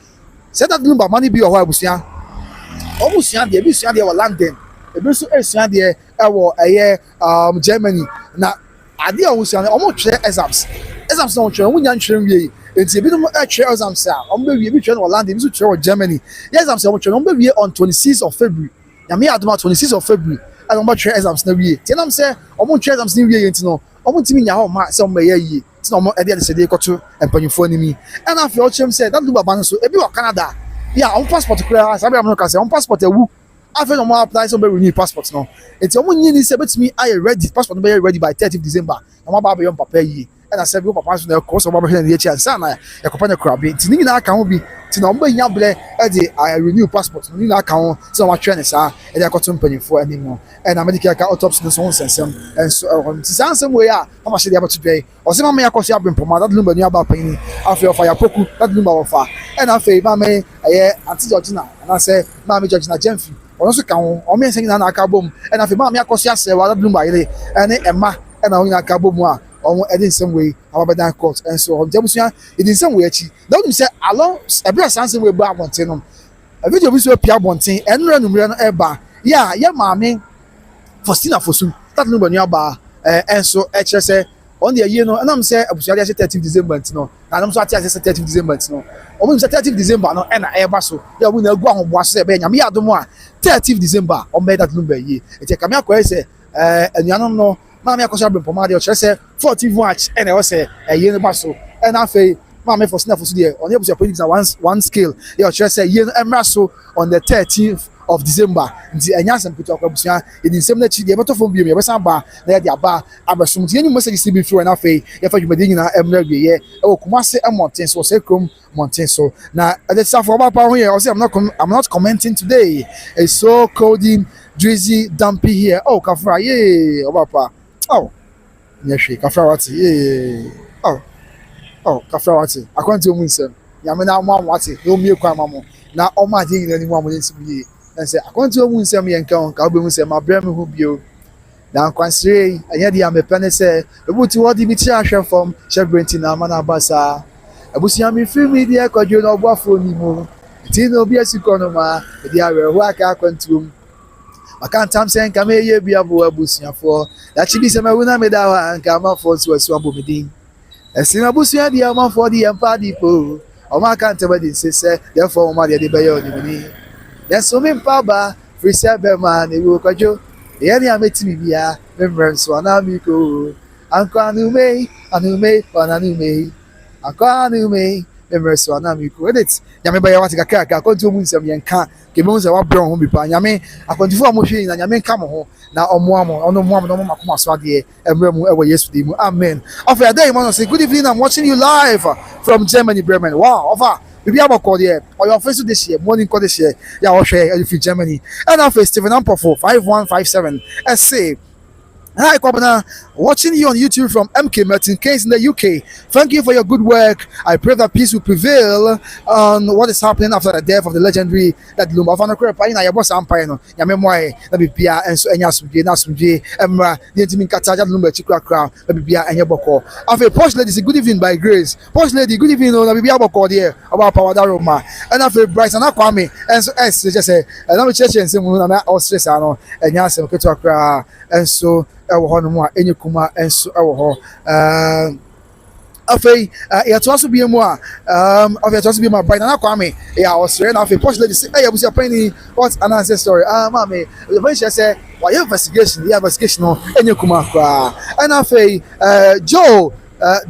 Speaker 1: that Lumba mani bi o abusua omo sua de bi sua de wa London ebi so esua de e wo eye Germany na ade o sua omo twe exams no twe omo nya wie enti ebi no twe exams a omo be wie bi twe no London bi so twe Germany exams omo twe omo be wie on 26th of February na me adoma 26th of February and omo twe exams na wie ti na me say omo twe exams ni wie enti no omo timi nya ho ma say omo ye yi ti na omo e de se de koto empanyfo ni mi and after all chem say that Lumba ban so ebi wa Canada yeah on passport kura sabi am no ka say on passport ewu after no more apply so be renew passport no enti omo nyi ni say betimi aye ready passport no be ready by 30th December omo ba be yon papa yi and I said papa so na course omo ba hwe na ye chance na e kopa na kura be enti ni na aka ho bi ti na omo nya bre e de renew passport ni na aka ho so omo twe ne sa e de akoto mpanyfo animo and America ka autopsy no so sensem and so ti sansem we a mama she dey about today o se mama yakoso abem poma that Lumba ni aba pani after of Ayapoku that Lumba of fa and after mama anti Georgina and I say mama Georgina Jenfrey ono so ka ho o me nsen na aka bom and after mama yakoso asewa that Lumba ile and emma and na aka bom a omo edin some way abadan court and so on jabusia edin some way achi na we say along ebra sanse we ba abonten no a video bi so pia abonten enra numre no eba ya maame Faustina Fosu that Lumba ni aba and so eche say on the year no and am say abusuade ase 13th December no na am so ati ase 13th December no omo say 13th December no e na eba so ya we na agu ahobo ase be nyame adomo a 13th December on be that Lumba ye e ka me akwa say anuanom no ma me akoso abem poma de o chere say 14th March and I say ye no baso and afei ma me Faustina Fosu de on Abusuapani's na one scale ye o chere say ye no emra so on the 13th of December nti enya sem kuto akabusua edin sem na chi de beto fom biom ye besan ba na ye de aba abasum ti enyu message si bi through na afei ye fa dwumade nyina emra wie ye e wo Kumase Mountain so say krom Mountain so na the staff for ba ho here I say I'm not commenting today. It's so cold, drizzly, dumpy here. Oh kafra ye obapa oh nyeshi kafra wati ye oh kafra wati akwanti omu nsem ya me na mo wati no mie kwa mamo na o ma de nyina ni mo amonensi ye and say akwanti omu nsem ye nka ka obe mu nsem abrem hu bio na kwansire anya dia me pene say ebuti wodi bi ti ahwe from shebrenti na mana basa abusia mi film dia kwadwo na obuafo ni mu ti no bi asikono ma dia we hu aka akwantum aka ntam say nka me ye bia bo abusiafo da chi bi se ma wuna me da wa nka ma fo so asu abomedin esina abusia dia ma fo di empa di po o ma kan tebe di se therefore o ma de be ye oni yes so me mpa ba free serve man e wo kwadwo ye ni ametimi bia member so na mi ko ankanu me member so na mi ko edit nyame ba ya wati kakaka kontu mu nsem ye nka ke mu nse wa bro ho bi pa nyame akontifo mo hwe na nyame nka mo ho na omo no makoma so ade emre mu ewo Yesu di mu amen. After a day man say good evening, I'm watching you live from Germany, Bremen. Wow, over Maybe I'm call there or your face this year, morning call this year. Yeah, I'll share if you Germany. And now for Stephen Ampofo 5157 SA. Hi, Kwabena. Watching you on YouTube from MK Martin Case in the UK. Thank you for your good work. I pray that peace will prevail on what is happening after the death of the legendary that Lumba. Fano kure pa ina ya boss empire no. Ya memoir na bibia enso enya sumdie na sumdie emra the ntimi nkata ja Lumba chikra kra na bibia enye boko. Afi Posh Lady, good evening by grace. Posh Lady, good evening no na bibia boko there about power that Roma. And afi Bryce na Kwame enso just say na me church ense mu na o stress ano enya asem keto kra enso ɛwɔ hɔ no mu a enye kuma enso ɛwɔ hɔ afei yɛto aso bi mu a afei yɛto aso bi mu a by Nana Kwame ɔsrɛ na afei Posh Lady say Abusuapani what an answer story maame the very say why investigation no enye kuma kra and afei Joe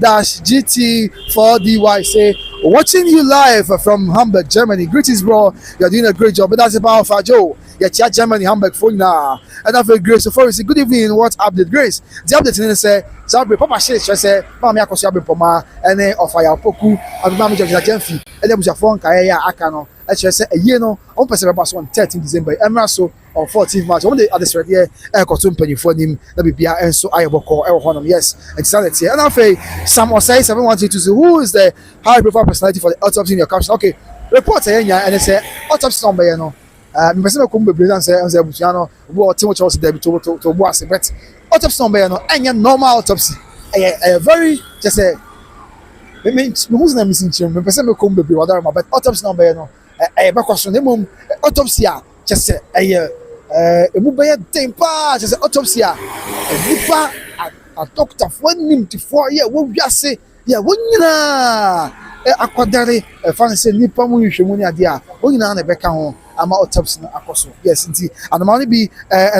Speaker 1: dash GT4DY say watching you live from Hamburg, Germany. Greetings, bro. You're doing a great job. But that's about for Joe. Yeah, Germany, Hamburg, phone now. And after Grace, so far we say good evening. What update, Grace? The update in say, Sabre, Papa Shay, say, Mammy, I can Poma, and then of fire Poku, and Mammy Jenfi, and then was your phone, Kaya, Akano. I should say a year no, on Pacific on 13 December, Emraso on 14th March. One day at this right here, I got some penny for him, that be Bia, and so I will call Honor, yes, and sanity. And after some Aut0psy 712 to see who is the high profile personality for the Aut0psy in your caption. Okay, report and they say Aut0psy number, you know. Person come be and say Busiano, what too much also there to was but Aut0psy number, you know, and normal Aut0psy. A very just say, who's name is in Chim, person come be whatever, but Aut0psy number, you know. Question the mum Aut0psy just say a mobile temper just Aut0psy a doctor for him to 4 years what we say yeah when you akwadare fancy nipa mu hwehwemu adia onyina na beka ho ama Aut0psy no akoso yes nti anoma no bi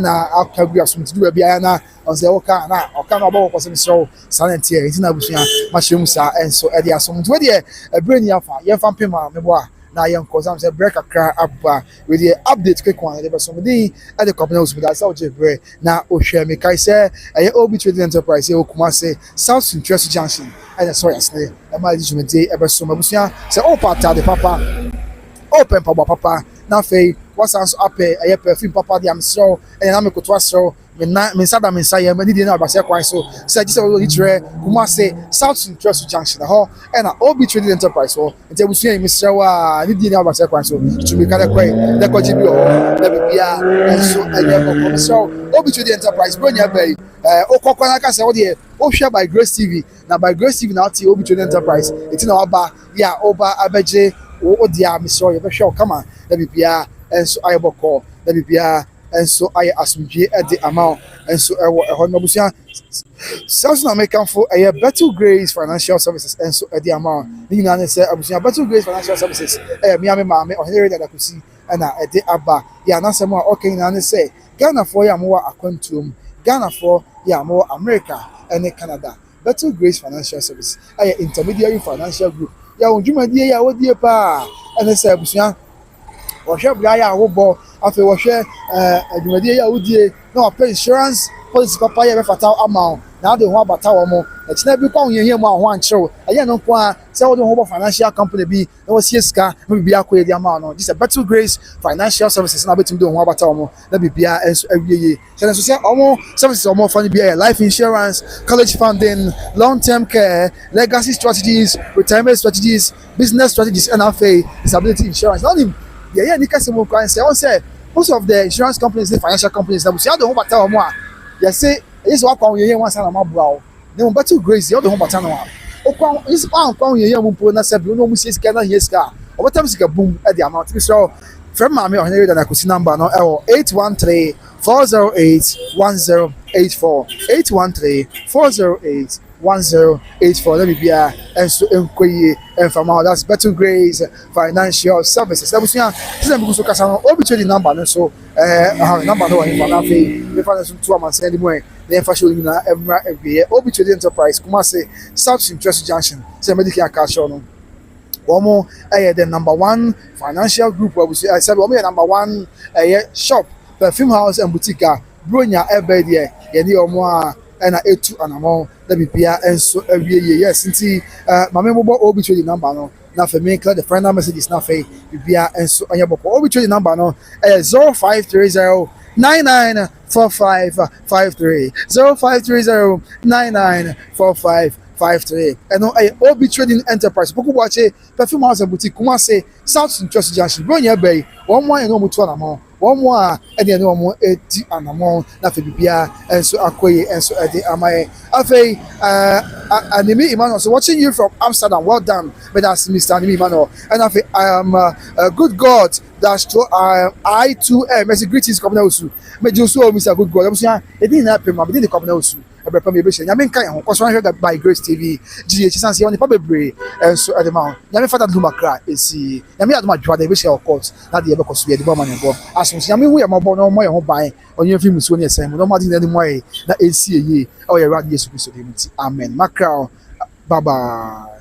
Speaker 1: na akagu asum ti bia na on say oka na oba ko so silent here nti na busua ma hwemu sa enso e dia asum nti we de brain ya fa ye fa pema me bo a na young cause I'm say break akra abba with the update quick one the person di at the company house with us break na o hwe me kai say Aut0psy enterprise e okuma say South Interest Junction and sorry asle e ma di jumete e be so mabusia say o pata the papa open papa na fei wasanso ape perfume papa di am so and na me koto aso me sada me say me di na abase kwan so say just we hire kuma say South Interest Junction ho and Aut0psy enterprise ho nti busia me sre wa ni di na abase kwan so to me kale kwai na ko jibi ho na bibia so ko so Aut0psy enterprise bro nya bay okokwa na ka say wo de o hwe by Grace TV na by Grace TV na ti Aut0psy enterprise eti na oba ya oba abeje o dia me so ye be hwe come on na bibia enso ayeboko na bibia enso aye asumdie the amount enso ewo no busia South American for a Battle Grace Financial Services enso the amount ni na say abusia Battle Grace Financial Services me mama o here that I could see na the aba ya na say mo okay na say Ghana for ya mo akwantum Ghana for ya mo America and Canada Battle Grace Financial Services aye intermediary financial group ya onjumadi ya wodie pa and say abusia wɔhwɛ bra ya wobɔ afei wɔhwɛ adwumadie ya wodie na wɔpɛ insurance policy papa ya bɛfata ama na de ho abata wɔ mo ɛkyena bi kwa ohia mu a ho ankyerɛw ɛyɛ no nko a sɛ wɔde ho bɔ financial company bi na wɔsie sika na bibia akɔ yɛ di ama no this is Battle Grace Financial Services na betum de ho abata wɔ mo na bibia enso awieye sɛ nso sɛ ɔmo services ɔmo fa no bi life insurance college funding long term care legacy strategies retirement strategies business strategies and afei disability insurance na yeah, ni kase mo kwan say on say most of the insurance companies the financial companies that we see the home bata mo a you say yes wa kwan yeye wan sana mabua o na Battle Grace the home bata no a o kwan is kwan yeye mo po na say bi no mo see sika na here sika o betam sika boom at the amount so from mama o here that I could see number no 813 408 1084 813 408 1084 let me be and so enkoye and from that's Battle Grace Financial Services that was here this because so kasa no Aut0psy number no so number no one na fe me fa so 2 months any more the fashion na every Aut0psy enterprise kuma say South Interest Junction say medical cash no omo the number 1 financial group we say I said omo number 1 shop perfume house and boutique bronya ebe there ye ni omo ɛna etu anamɔ na bibia nso awie yie yes nti maame mbɔ obi trading number no na for me clear the final messages na for bibia nso ɔnyɛ bɔkɔ obi trading number no 0530 994553 0530994553 ɛno ɛyɛ obi trading enterprise poko bɔakye perfume house and boutique Kumase South Central Junction bronya bay wɔn mo ayɛ no mu to anamɔ wɔn mo a ɛde ne wɔn edi anamɔ na for bibia nso akɔye nso ɛde amaye afei Animi Emmanuel so watching you from Amsterdam well done but that's Mr. Animi Emmanuel and afei I am a good God that's to I2M message greetings coming out soon me just so Mr. Good God I'm saying it didn't happen but didn't come out soon ɛbɛpɛ mi ebɛhyɛ nyame nka yɛn ho kɔsɔn ahwɛ by Grace TV gye ekyi sansi wɔn nipa bebree ɛnso ɛde ma ho nyame fata Lumba kra esi nyame adoma dwa de ebɛhyɛ ɔkɔt na de yɛbɛkɔ so yɛ de bɔ ɔma ne bɔ asomsi nyame hu yɛ mɔbɔ na ɔmɔ yɛn ho ban ɔnyɛ fi musuo ne ɛsɛn mu na ɔmo adi n'anim ayɛ na esi yie ɛwɔ yɛ Awurade Yesu Kristo de mu ti amen makra bye bye.